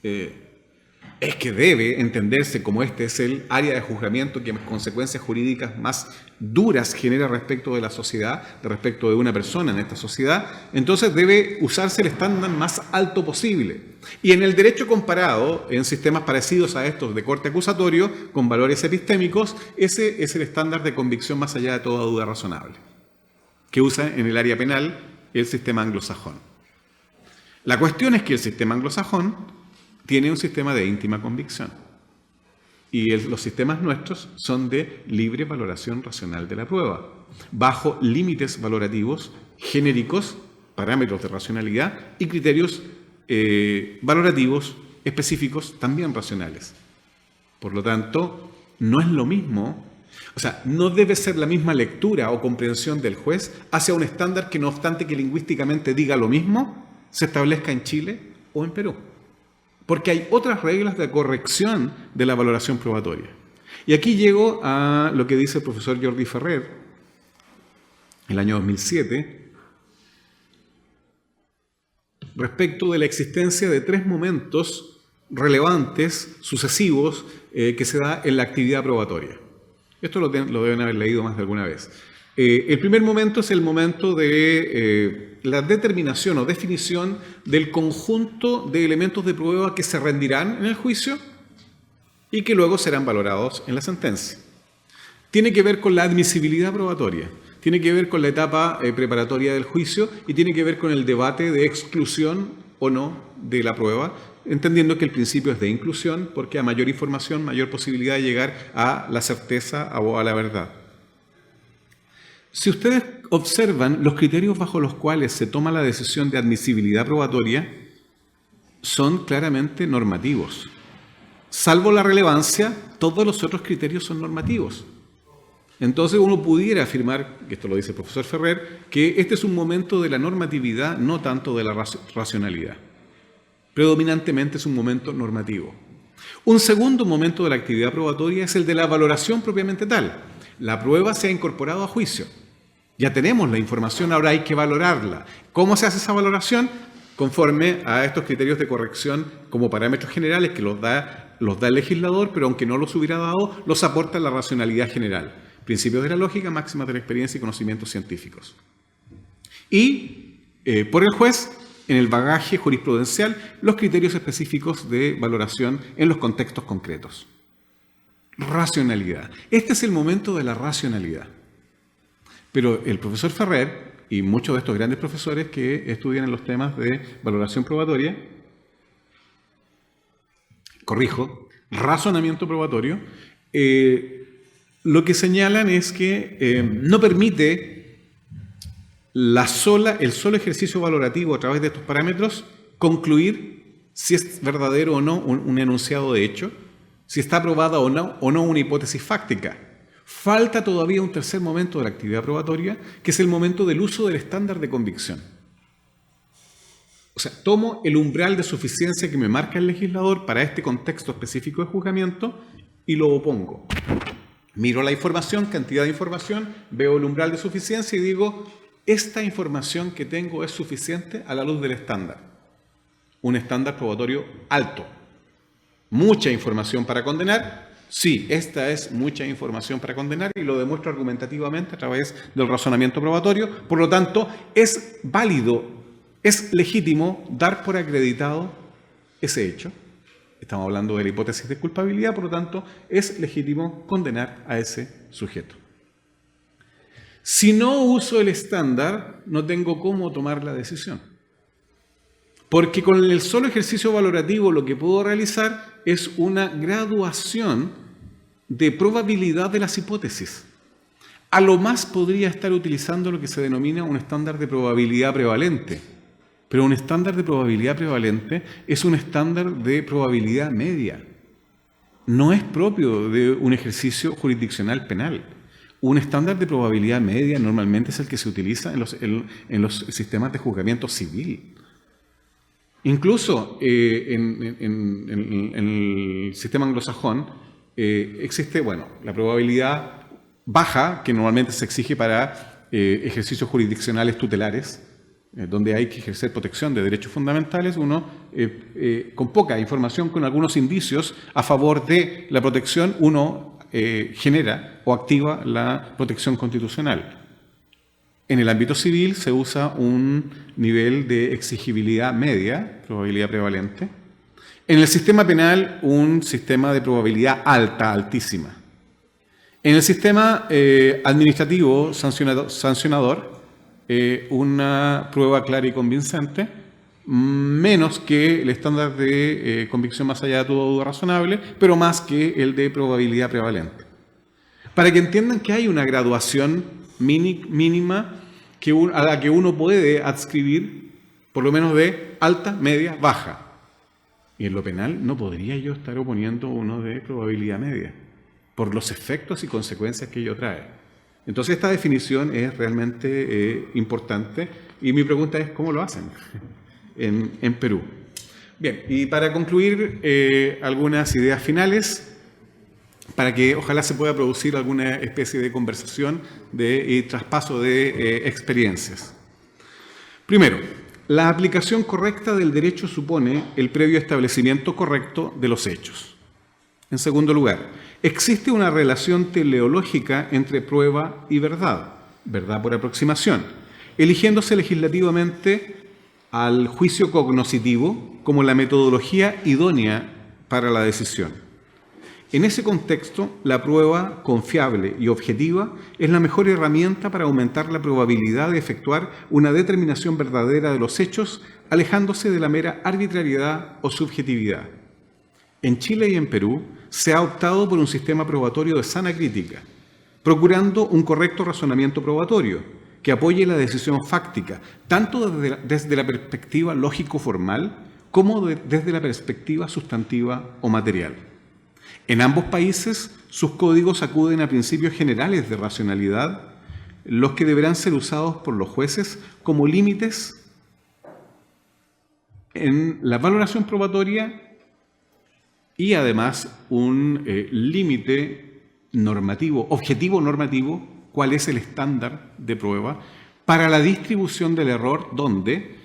es que debe entenderse como este es el área de juzgamiento que consecuencias jurídicas más duras genera respecto de la sociedad, respecto de una persona en esta sociedad, entonces debe usarse el estándar más alto posible. Y en el derecho comparado, en sistemas parecidos a estos de corte acusatorio, con valores epistémicos, ese es el estándar de convicción más allá de toda duda razonable, que usa en el área penal el sistema anglosajón. La cuestión es que el sistema anglosajón tiene un sistema de íntima convicción. Y los sistemas nuestros son de libre valoración racional de la prueba, bajo límites valorativos genéricos, parámetros de racionalidad y criterios valorativos específicos también racionales. Por lo tanto, no es lo mismo, o sea, no debe ser la misma lectura o comprensión del juez hacia un estándar que, no obstante que lingüísticamente diga lo mismo, se establezca en Chile o en Perú. Porque hay otras reglas de corrección de la valoración probatoria. Y aquí llego a lo que dice el profesor Jordi Ferrer, el año 2007, respecto de la existencia de 3 momentos relevantes, sucesivos, que se da en la actividad probatoria. Esto lo deben haber leído más de alguna vez. El primer momento es el momento de la determinación o definición del conjunto de elementos de prueba que se rendirán en el juicio y que luego serán valorados en la sentencia. Tiene que ver con la admisibilidad probatoria, tiene que ver con la etapa preparatoria del juicio y tiene que ver con el debate de exclusión o no de la prueba, entendiendo que el principio es de inclusión porque a mayor información, mayor posibilidad de llegar a la certeza o a la verdad. Si ustedes observan, los criterios bajo los cuales se toma la decisión de admisibilidad probatoria son claramente normativos. Salvo la relevancia, todos los otros criterios son normativos. Entonces uno pudiera afirmar, y esto lo dice el profesor Ferrer, que este es un momento de la normatividad, no tanto de la racionalidad. Predominantemente es un momento normativo. Un segundo momento de la actividad probatoria es el de la valoración propiamente tal. La prueba se ha incorporado a juicio. Ya tenemos la información, ahora hay que valorarla. ¿Cómo se hace esa valoración? Conforme a estos criterios de corrección como parámetros generales que los da el legislador, pero aunque no los hubiera dado, los aporta la racionalidad general. Principios de la lógica, máximas de la experiencia y conocimientos científicos. Y por el juez, en el bagaje jurisprudencial, los criterios específicos de valoración en los contextos concretos. Racionalidad. Este es el momento de la racionalidad. Pero el profesor Ferrer y muchos de estos grandes profesores que estudian en los temas de valoración probatoria, razonamiento probatorio, lo que señalan es que no permite el solo ejercicio valorativo a través de estos parámetros concluir si es verdadero o no un enunciado de hecho, si está aprobada o no una hipótesis fáctica. Falta todavía un tercer momento de la actividad probatoria, que es el momento del uso del estándar de convicción. O sea, tomo el umbral de suficiencia que me marca el legislador para este contexto específico de juzgamiento y lo opongo. Miro la información, cantidad de información, veo el umbral de suficiencia y digo, esta información que tengo es suficiente a la luz del estándar. Un estándar probatorio alto. Mucha información para condenar. Sí, esta es mucha información para condenar y lo demuestro argumentativamente a través del razonamiento probatorio. Por lo tanto, es válido, es legítimo dar por acreditado ese hecho. Estamos hablando de la hipótesis de culpabilidad, por lo tanto, es legítimo condenar a ese sujeto. Si no uso el estándar, no tengo cómo tomar la decisión. Porque con el solo ejercicio valorativo lo que puedo realizar es una graduación de probabilidad de las hipótesis. A lo más podría estar utilizando lo que se denomina un estándar de probabilidad prevalente. Pero un estándar de probabilidad prevalente es un estándar de probabilidad media. No es propio de un ejercicio jurisdiccional penal. Un estándar de probabilidad media normalmente es el que se utiliza en los sistemas de juzgamiento civil. Incluso en el sistema anglosajón existe, la probabilidad baja, que normalmente se exige para ejercicios jurisdiccionales tutelares, donde hay que ejercer protección de derechos fundamentales, uno con poca información, con algunos indicios a favor de la protección, uno genera o activa la protección constitucional. En el ámbito civil se usa un nivel de exigibilidad media, probabilidad prevalente. En el sistema penal, un sistema de probabilidad alta, altísima. En el sistema administrativo sancionador, una prueba clara y convincente, menos que el estándar de convicción más allá de toda duda razonable, pero más que el de probabilidad prevalente. Para que entiendan que hay una graduación mínima a la que uno puede adscribir, por lo menos de alta, media, baja. Y en lo penal no podría yo estar oponiendo uno de probabilidad media, por los efectos y consecuencias que ello trae. Entonces esta definición es realmente importante y mi pregunta es ¿cómo lo hacen en Perú? Bien, y para concluir algunas ideas finales, para que ojalá se pueda producir alguna especie de conversación y traspaso de experiencias. Primero, la aplicación correcta del derecho supone el previo establecimiento correcto de los hechos. En segundo lugar, existe una relación teleológica entre prueba y verdad, verdad por aproximación, eligiéndose legislativamente al juicio cognoscitivo como la metodología idónea para la decisión. En ese contexto, la prueba confiable y objetiva es la mejor herramienta para aumentar la probabilidad de efectuar una determinación verdadera de los hechos, alejándose de la mera arbitrariedad o subjetividad. En Chile y en Perú se ha optado por un sistema probatorio de sana crítica, procurando un correcto razonamiento probatorio que apoye la decisión fáctica, tanto desde la perspectiva lógico-formal como desde la perspectiva sustantiva o material. En ambos países, sus códigos acuden a principios generales de racionalidad, los que deberán ser usados por los jueces como límites en la valoración probatoria y además un límite normativo, objetivo normativo, cuál es el estándar de prueba para la distribución del error donde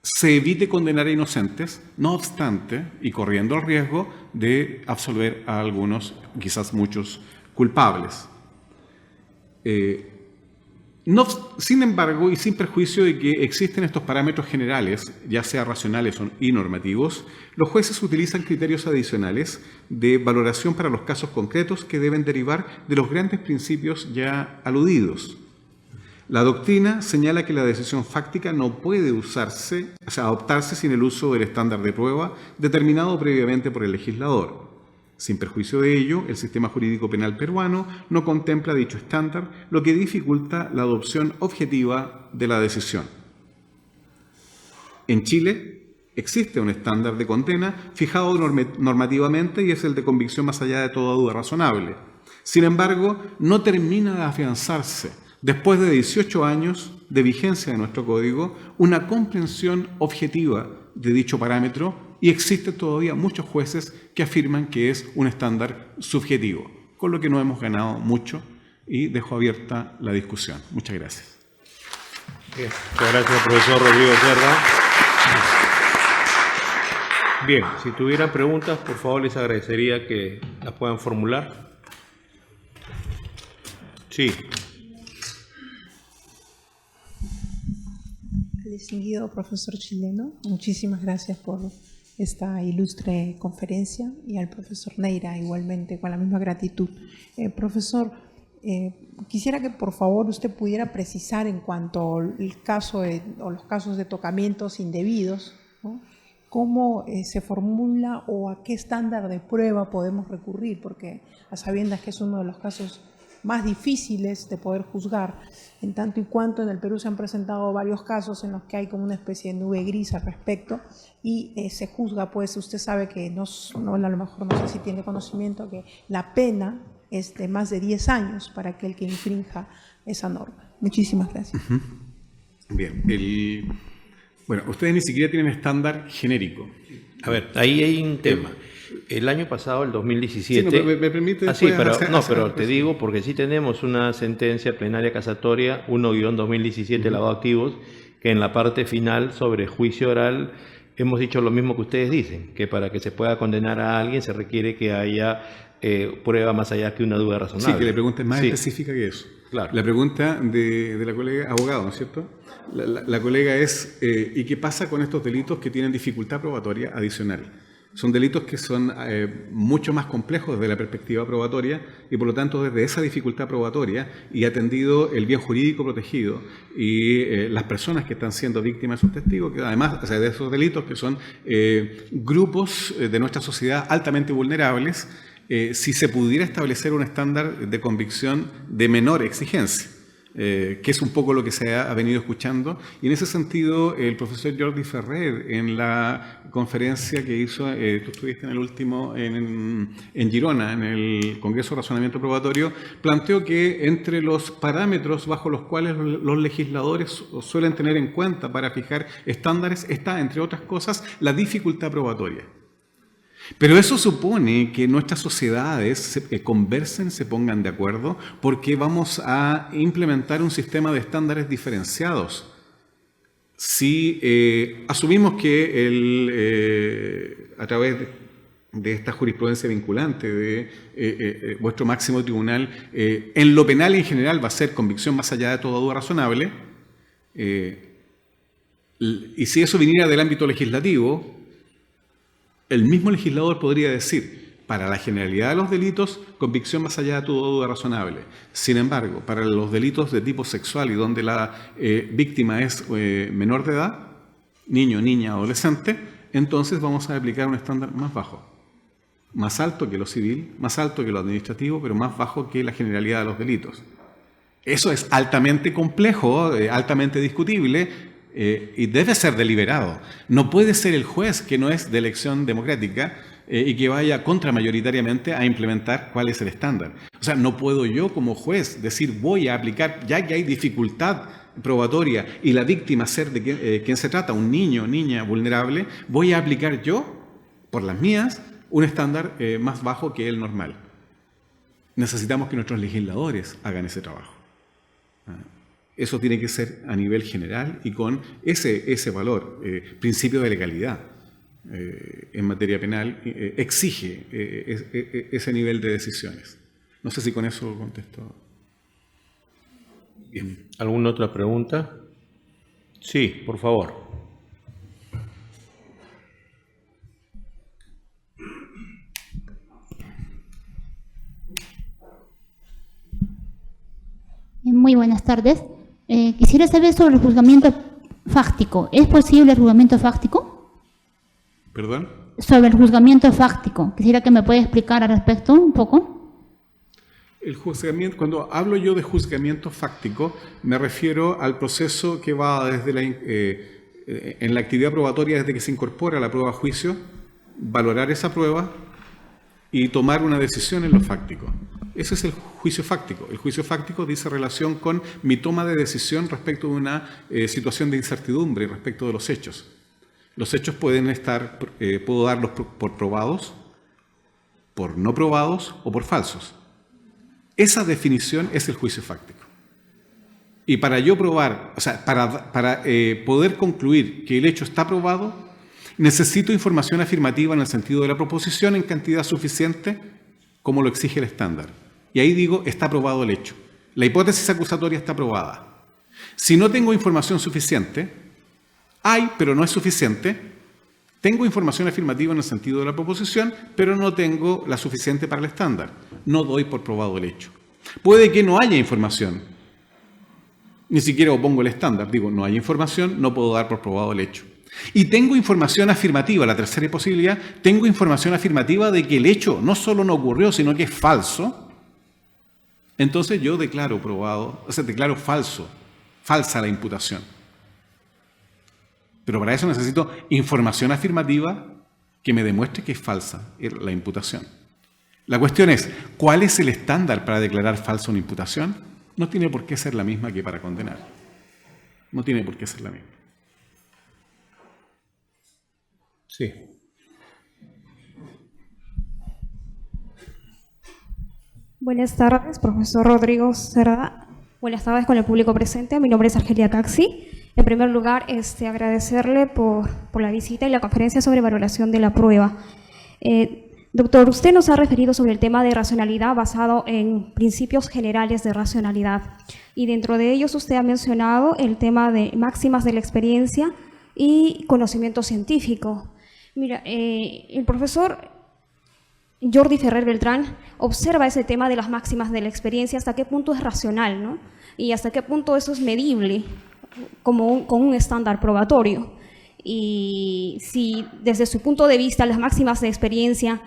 se evite condenar a inocentes, no obstante, y corriendo el riesgo de absolver a algunos, quizás muchos, culpables. Sin embargo, y sin perjuicio de que existen estos parámetros generales, ya sea racionales y normativos, los jueces utilizan criterios adicionales de valoración para los casos concretos que deben derivar de los grandes principios ya aludidos. La doctrina señala que la decisión fáctica no puede adoptarse sin el uso del estándar de prueba determinado previamente por el legislador. Sin perjuicio de ello, el sistema jurídico penal peruano no contempla dicho estándar, lo que dificulta la adopción objetiva de la decisión. En Chile existe un estándar de condena fijado normativamente y es el de convicción más allá de toda duda razonable. Sin embargo, no termina de afianzarse, después de 18 años de vigencia de nuestro código, una comprensión objetiva de dicho parámetro y existen todavía muchos jueces que afirman que es un estándar subjetivo, con lo que no hemos ganado mucho y dejo abierta la discusión. Muchas gracias. Bien, muchas gracias, profesor Rodrigo Cerda. Bien, si tuvieran preguntas, por favor les agradecería que las puedan formular. Sí. Distinguido profesor chileno, muchísimas gracias por esta ilustre conferencia y al profesor Neira igualmente con la misma gratitud. Profesor, quisiera que por favor usted pudiera precisar en cuanto al caso o los casos de tocamientos indebidos, ¿no? ¿Cómo se formula o a qué estándar de prueba podemos recurrir? Porque a sabiendas que es uno de los casos más difíciles de poder juzgar, en tanto y cuanto en el Perú se han presentado varios casos en los que hay como una especie de nube gris al respecto y se juzga, pues usted sabe que a lo mejor no sé si tiene conocimiento que la pena es de más de 10 años para aquel que infrinja esa norma. Muchísimas gracias. Bien, bueno, ustedes ni siquiera tienen estándar genérico. A ver, ahí hay un tema. El año pasado, el 2017... Sí, no, me permite pero te digo, porque sí tenemos una sentencia plenaria casatoria 1-2017, lavado de activos, que en la parte final sobre juicio oral hemos dicho lo mismo que ustedes dicen, que para que se pueda condenar a alguien se requiere que haya prueba más allá que una duda razonable. Sí, que la pregunta es más específica que eso. Claro. La pregunta de la colega abogado, ¿no es cierto? La colega es, ¿y qué pasa con estos delitos que tienen dificultad probatoria adicional? Son delitos que son mucho más complejos desde la perspectiva probatoria y por lo tanto desde esa dificultad probatoria y atendido el bien jurídico protegido y las personas que están siendo víctimas de esos testigos, que además de esos delitos que son grupos de nuestra sociedad altamente vulnerables, si se pudiera establecer un estándar de convicción de menor exigencia. que es un poco lo que se ha venido escuchando. Y en ese sentido, el profesor Jordi Ferrer, en la conferencia que hizo, tú estuviste en el último, en Girona, en el Congreso de Razonamiento Probatorio, planteó que entre los parámetros bajo los cuales los legisladores suelen tener en cuenta para fijar estándares está, entre otras cosas, la dificultad probatoria. Pero eso supone que nuestras sociedades se conversen, se pongan de acuerdo, porque vamos a implementar un sistema de estándares diferenciados. Si asumimos que a través de esta jurisprudencia vinculante de vuestro máximo tribunal, en lo penal en general va a ser convicción más allá de toda duda razonable, y si eso viniera del ámbito legislativo, el mismo legislador podría decir, para la generalidad de los delitos, convicción más allá de toda duda razonable. Sin embargo, para los delitos de tipo sexual y donde la víctima es menor de edad, niño, niña, adolescente, entonces vamos a aplicar un estándar más bajo. Más alto que lo civil, más alto que lo administrativo, pero más bajo que la generalidad de los delitos. Eso es altamente complejo, altamente discutible, y debe ser deliberado. No puede ser el juez, que no es de elección democrática, y que vaya contramayoritariamente a implementar cuál es el estándar. O sea, no puedo yo como juez decir voy a aplicar, ya que hay dificultad probatoria y la víctima ser de quien se trata, un niño, niña vulnerable, voy a aplicar yo, por las mías, un estándar más bajo que el normal. Necesitamos que nuestros legisladores hagan ese trabajo. Eso tiene que ser a nivel general y con ese valor, principio de legalidad en materia penal, exige ese nivel de decisiones. No sé si con eso contesto. Bien. ¿Alguna otra pregunta? Sí, por favor. Muy buenas tardes. Quisiera saber sobre el juzgamiento fáctico. ¿Es posible el juzgamiento fáctico? ¿Perdón? Sobre el juzgamiento fáctico. Quisiera que me pueda explicar al respecto un poco. El juzgamiento, cuando hablo yo de juzgamiento fáctico, me refiero al proceso que va desde en la actividad probatoria desde que se incorpora la prueba a juicio, valorar esa prueba y tomar una decisión en lo fáctico. Ese es el juicio fáctico. El juicio fáctico dice relación con mi toma de decisión respecto de una situación de incertidumbre respecto de los hechos. Los hechos pueden estar, puedo darlos por probados, por no probados o por falsos. Esa definición es el juicio fáctico. Y para yo probar, o sea, para poder concluir que el hecho está probado, necesito información afirmativa en el sentido de la proposición en cantidad suficiente como lo exige el estándar. Y ahí digo, está probado el hecho. La hipótesis acusatoria está probada. Si no tengo información suficiente, pero no es suficiente, tengo información afirmativa en el sentido de la proposición, pero no tengo la suficiente para el estándar. No doy por probado el hecho. Puede que no haya información. Ni siquiera opongo el estándar. Digo, no hay información, no puedo dar por probado el hecho. Y tengo información afirmativa, la tercera posibilidad, tengo información afirmativa de que el hecho no solo no ocurrió, sino que es falso. Entonces yo declaro probado, o sea, declaro falsa la imputación. Pero para eso necesito información afirmativa que me demuestre que es falsa la imputación. La cuestión es, ¿cuál es el estándar para declarar falsa una imputación? No tiene por qué ser la misma que para condenar. No tiene por qué ser la misma. Sí. Buenas tardes, profesor Rodrigo Cerda. Buenas tardes con el público presente. Mi nombre es Argelia Caxi. En primer lugar, agradecerle por la visita y la conferencia sobre valoración de la prueba. Doctor, usted nos ha referido sobre el tema de racionalidad basado en principios generales de racionalidad. Y dentro de ellos usted ha mencionado el tema de máximas de la experiencia y conocimiento científico. Mira, el profesor Jordi Ferrer Beltrán observa ese tema de las máximas de la experiencia, hasta qué punto es racional, ¿no? Y hasta qué punto eso es medible con un estándar probatorio. y si desde su punto de vista las máximas de experiencia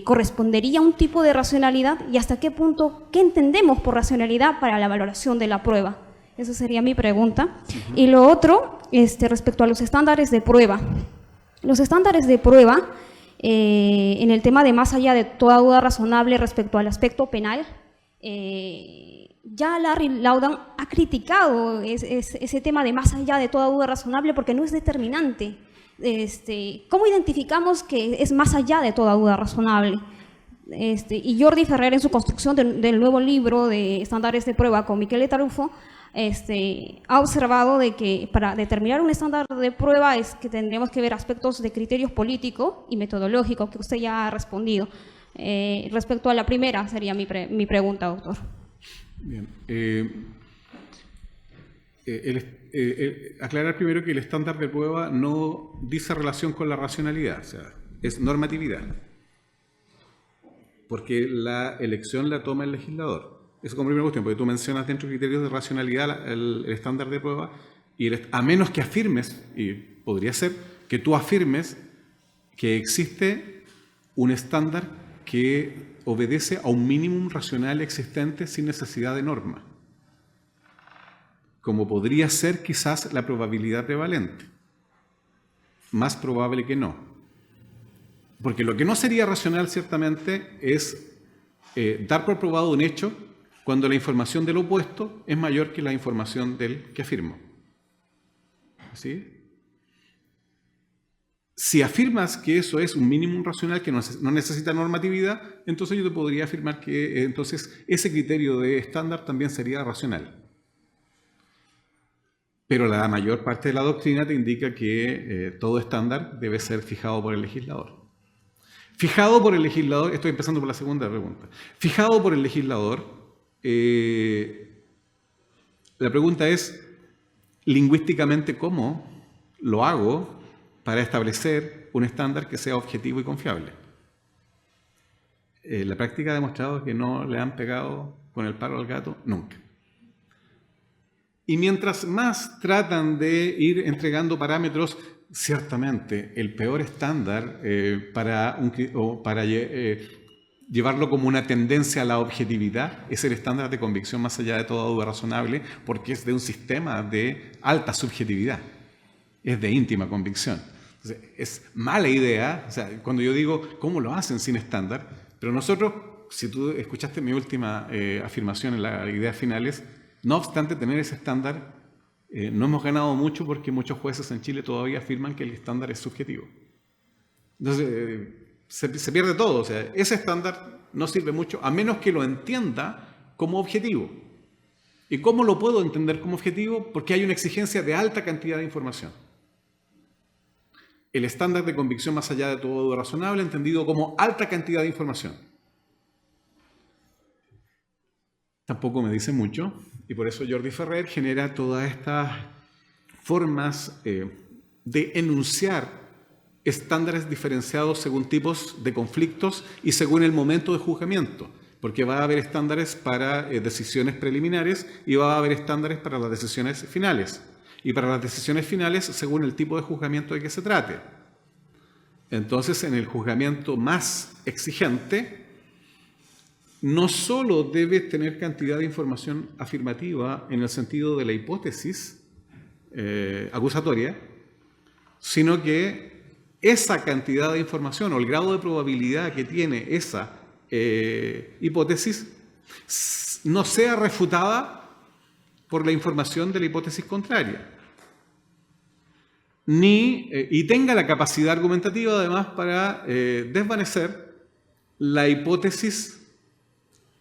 correspondería a un tipo de racionalidad y hasta qué punto, qué entendemos por racionalidad para la valoración de la prueba. Esa sería mi pregunta. Y lo otro, respecto a los estándares de prueba. Los estándares de prueba, en el tema de más allá de toda duda razonable respecto al aspecto penal, ya Larry Laudan ha criticado ese tema de más allá de toda duda razonable porque no es determinante. ¿Cómo identificamos que es más allá de toda duda razonable? Y Jordi Ferrer, en su construcción del nuevo libro de estándares de prueba con Michele Tarufo, ha observado de que para determinar un estándar de prueba es que tendríamos que ver aspectos de criterios político y metodológico, que usted ya ha respondido. Respecto a la primera, sería mi pregunta, doctor. Bien. Aclarar primero que el estándar de prueba no dice relación con la racionalidad, o sea, es normatividad. Porque la elección la toma el legislador. Eso como primera cuestión, porque tú mencionas dentro de criterios de racionalidad el estándar de prueba, y a menos que afirmes, y podría ser que tú afirmes que existe un estándar que obedece a un mínimo racional existente sin necesidad de norma, como podría ser quizás la probabilidad prevalente. Más probable que no. Porque lo que no sería racional ciertamente es dar por probado un hecho cuando la información del opuesto es mayor que la información del que afirmo. ¿Sí? Si afirmas que eso es un mínimo racional que no necesita normatividad, entonces yo te podría afirmar que entonces ese criterio de estándar también sería racional. Pero la mayor parte de la doctrina te indica que todo estándar debe ser fijado por el legislador. Fijado por el legislador, estoy empezando por la segunda pregunta. Fijado por el legislador, la pregunta es, lingüísticamente, ¿cómo lo hago para establecer un estándar que sea objetivo y confiable? La práctica ha demostrado que no le han pegado con el palo al gato nunca. Y mientras más tratan de ir entregando parámetros, ciertamente el peor estándar para llevarlo como una tendencia a la objetividad es el estándar de convicción más allá de toda duda razonable, porque es de un sistema de alta subjetividad, es de íntima convicción. Entonces, es mala idea, o sea, cuando yo digo cómo lo hacen sin estándar, pero nosotros, si tú escuchaste mi última afirmación en las ideas finales, no obstante tener ese estándar, no hemos ganado mucho porque muchos jueces en Chile todavía afirman que el estándar es subjetivo. Entonces, se pierde todo. O sea, ese estándar no sirve mucho a menos que lo entienda como objetivo. ¿Y cómo lo puedo entender como objetivo? Porque hay una exigencia de alta cantidad de información. El estándar de convicción más allá de todo duda razonable, entendido como alta cantidad de información. Tampoco me dice mucho, y por eso Jordi Ferrer genera todas estas formas de enunciar estándares diferenciados según tipos de conflictos y según el momento de juzgamiento, porque va a haber estándares para decisiones preliminares y va a haber estándares para las decisiones finales. Y para las decisiones finales, según el tipo de juzgamiento de que se trate. Entonces, en el juzgamiento más exigente, no solo debe tener cantidad de información afirmativa en el sentido de la hipótesis acusatoria, sino que esa cantidad de información o el grado de probabilidad que tiene esa hipótesis no sea refutada por la información de la hipótesis contraria, y tenga la capacidad argumentativa además para desvanecer la hipótesis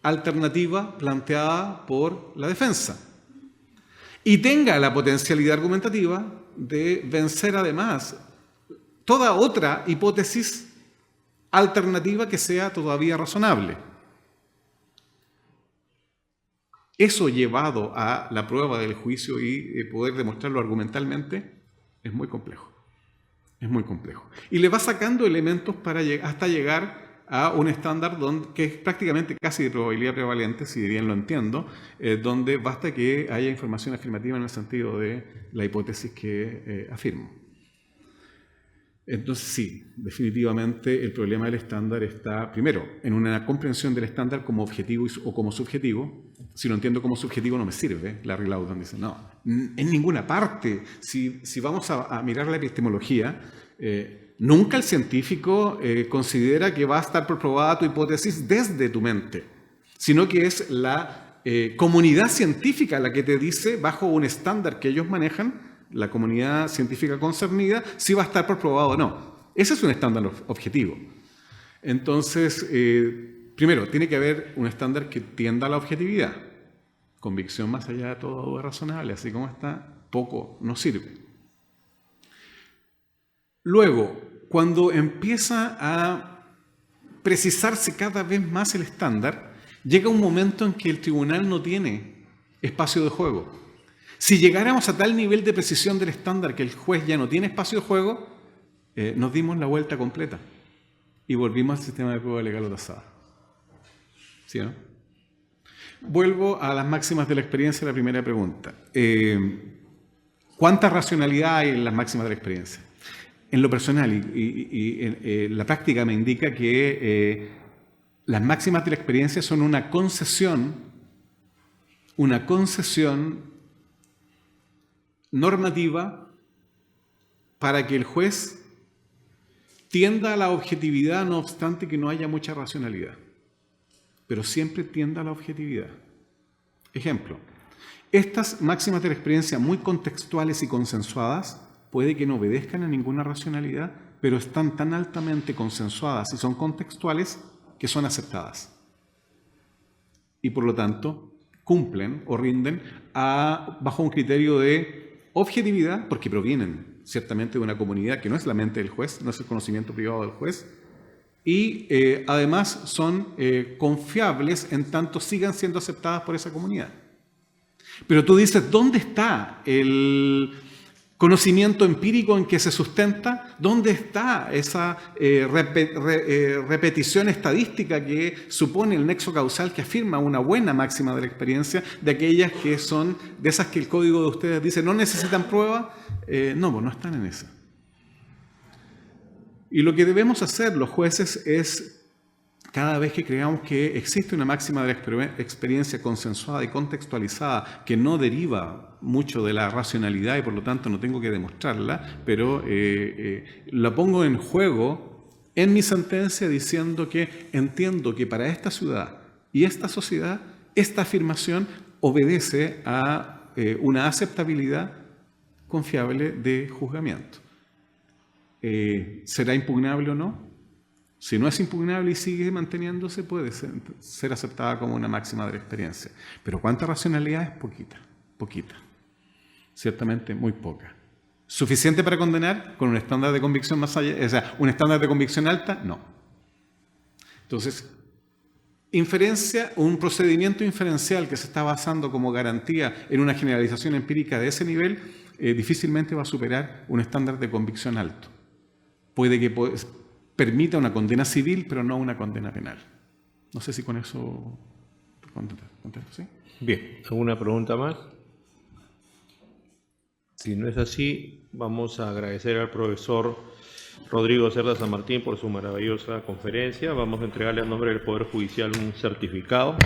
alternativa planteada por la defensa, y tenga la potencialidad argumentativa de vencer además toda otra hipótesis alternativa que sea todavía razonable. Eso llevado a la prueba del juicio y poder demostrarlo argumentalmente es muy complejo. Es muy complejo. Y le va sacando elementos hasta llegar a un estándar que es prácticamente casi de probabilidad prevalente, si bien lo entiendo, donde basta que haya información afirmativa en el sentido de la hipótesis que afirmo. Entonces sí, definitivamente el problema del estándar está, primero, en una comprensión del estándar como objetivo o como subjetivo. Si lo entiendo como subjetivo no me sirve. Larry Laudan dice, no, en ninguna parte. Si vamos a mirar la epistemología, nunca el científico considera que va a estar comprobada tu hipótesis desde tu mente, sino que es la comunidad científica la que te dice, bajo un estándar que ellos manejan, la comunidad científica concernida, si va a estar comprobado o no. Ese es un estándar objetivo. Entonces, primero, tiene que haber un estándar que tienda a la objetividad. Convicción más allá de todo duda razonable, así como está, poco nos sirve. Luego, cuando empieza a precisarse cada vez más el estándar, llega un momento en que el tribunal no tiene espacio de juego. Si llegáramos a tal nivel de precisión del estándar que el juez ya no tiene espacio de juego, nos dimos la vuelta completa y volvimos al sistema de prueba legal o tasada. ¿Sí o no? Vuelvo a las máximas de la experiencia, la primera pregunta. ¿Cuánta racionalidad hay en las máximas de la experiencia? En lo personal y la práctica me indica que las máximas de la experiencia son una concesión normativa para que el juez tienda a la objetividad, no obstante que no haya mucha racionalidad, pero siempre tienda a la objetividad. Ejemplo, estas máximas de la experiencia muy contextuales y consensuadas puede que no obedezcan a ninguna racionalidad, pero están tan altamente consensuadas y son contextuales que son aceptadas. Y por lo tanto, cumplen o rinden bajo un criterio de objetividad, porque provienen ciertamente de una comunidad que no es la mente del juez, no es el conocimiento privado del juez, y además son confiables en tanto sigan siendo aceptadas por esa comunidad. Pero tú dices, ¿dónde está el conocimiento empírico en que se sustenta? ¿Dónde está esa repetición estadística que supone el nexo causal que afirma una buena máxima de la experiencia, de aquellas que son, de esas que el código de ustedes dice no necesitan prueba? No, pues no están en esa. Y lo que debemos hacer los jueces es, cada vez que creamos que existe una máxima de la experiencia consensuada y contextualizada que no deriva mucho de la racionalidad y por lo tanto no tengo que demostrarla, pero la pongo en juego en mi sentencia diciendo que entiendo que para esta ciudad y esta sociedad esta afirmación obedece a una aceptabilidad confiable de juzgamiento. ¿Será impugnable o no? Si no es impugnable y sigue manteniéndose, puede ser aceptada como una máxima de la experiencia. Pero ¿cuánta racionalidad es? Poquita. Ciertamente muy poca. ¿Suficiente para condenar con un estándar de convicción más allá? O sea, ¿un estándar de convicción alta? No. Entonces, un procedimiento inferencial que se está basando como garantía en una generalización empírica de ese nivel, difícilmente va a superar un estándar de convicción alto. Puede que permita una condena civil, pero no una condena penal. No sé si con eso contesto, ¿sí? Bien, ¿alguna pregunta más? Si no es así, vamos a agradecer al profesor Rodrigo Cerda San Martín por su maravillosa conferencia. Vamos a entregarle a nombre del Poder Judicial un certificado.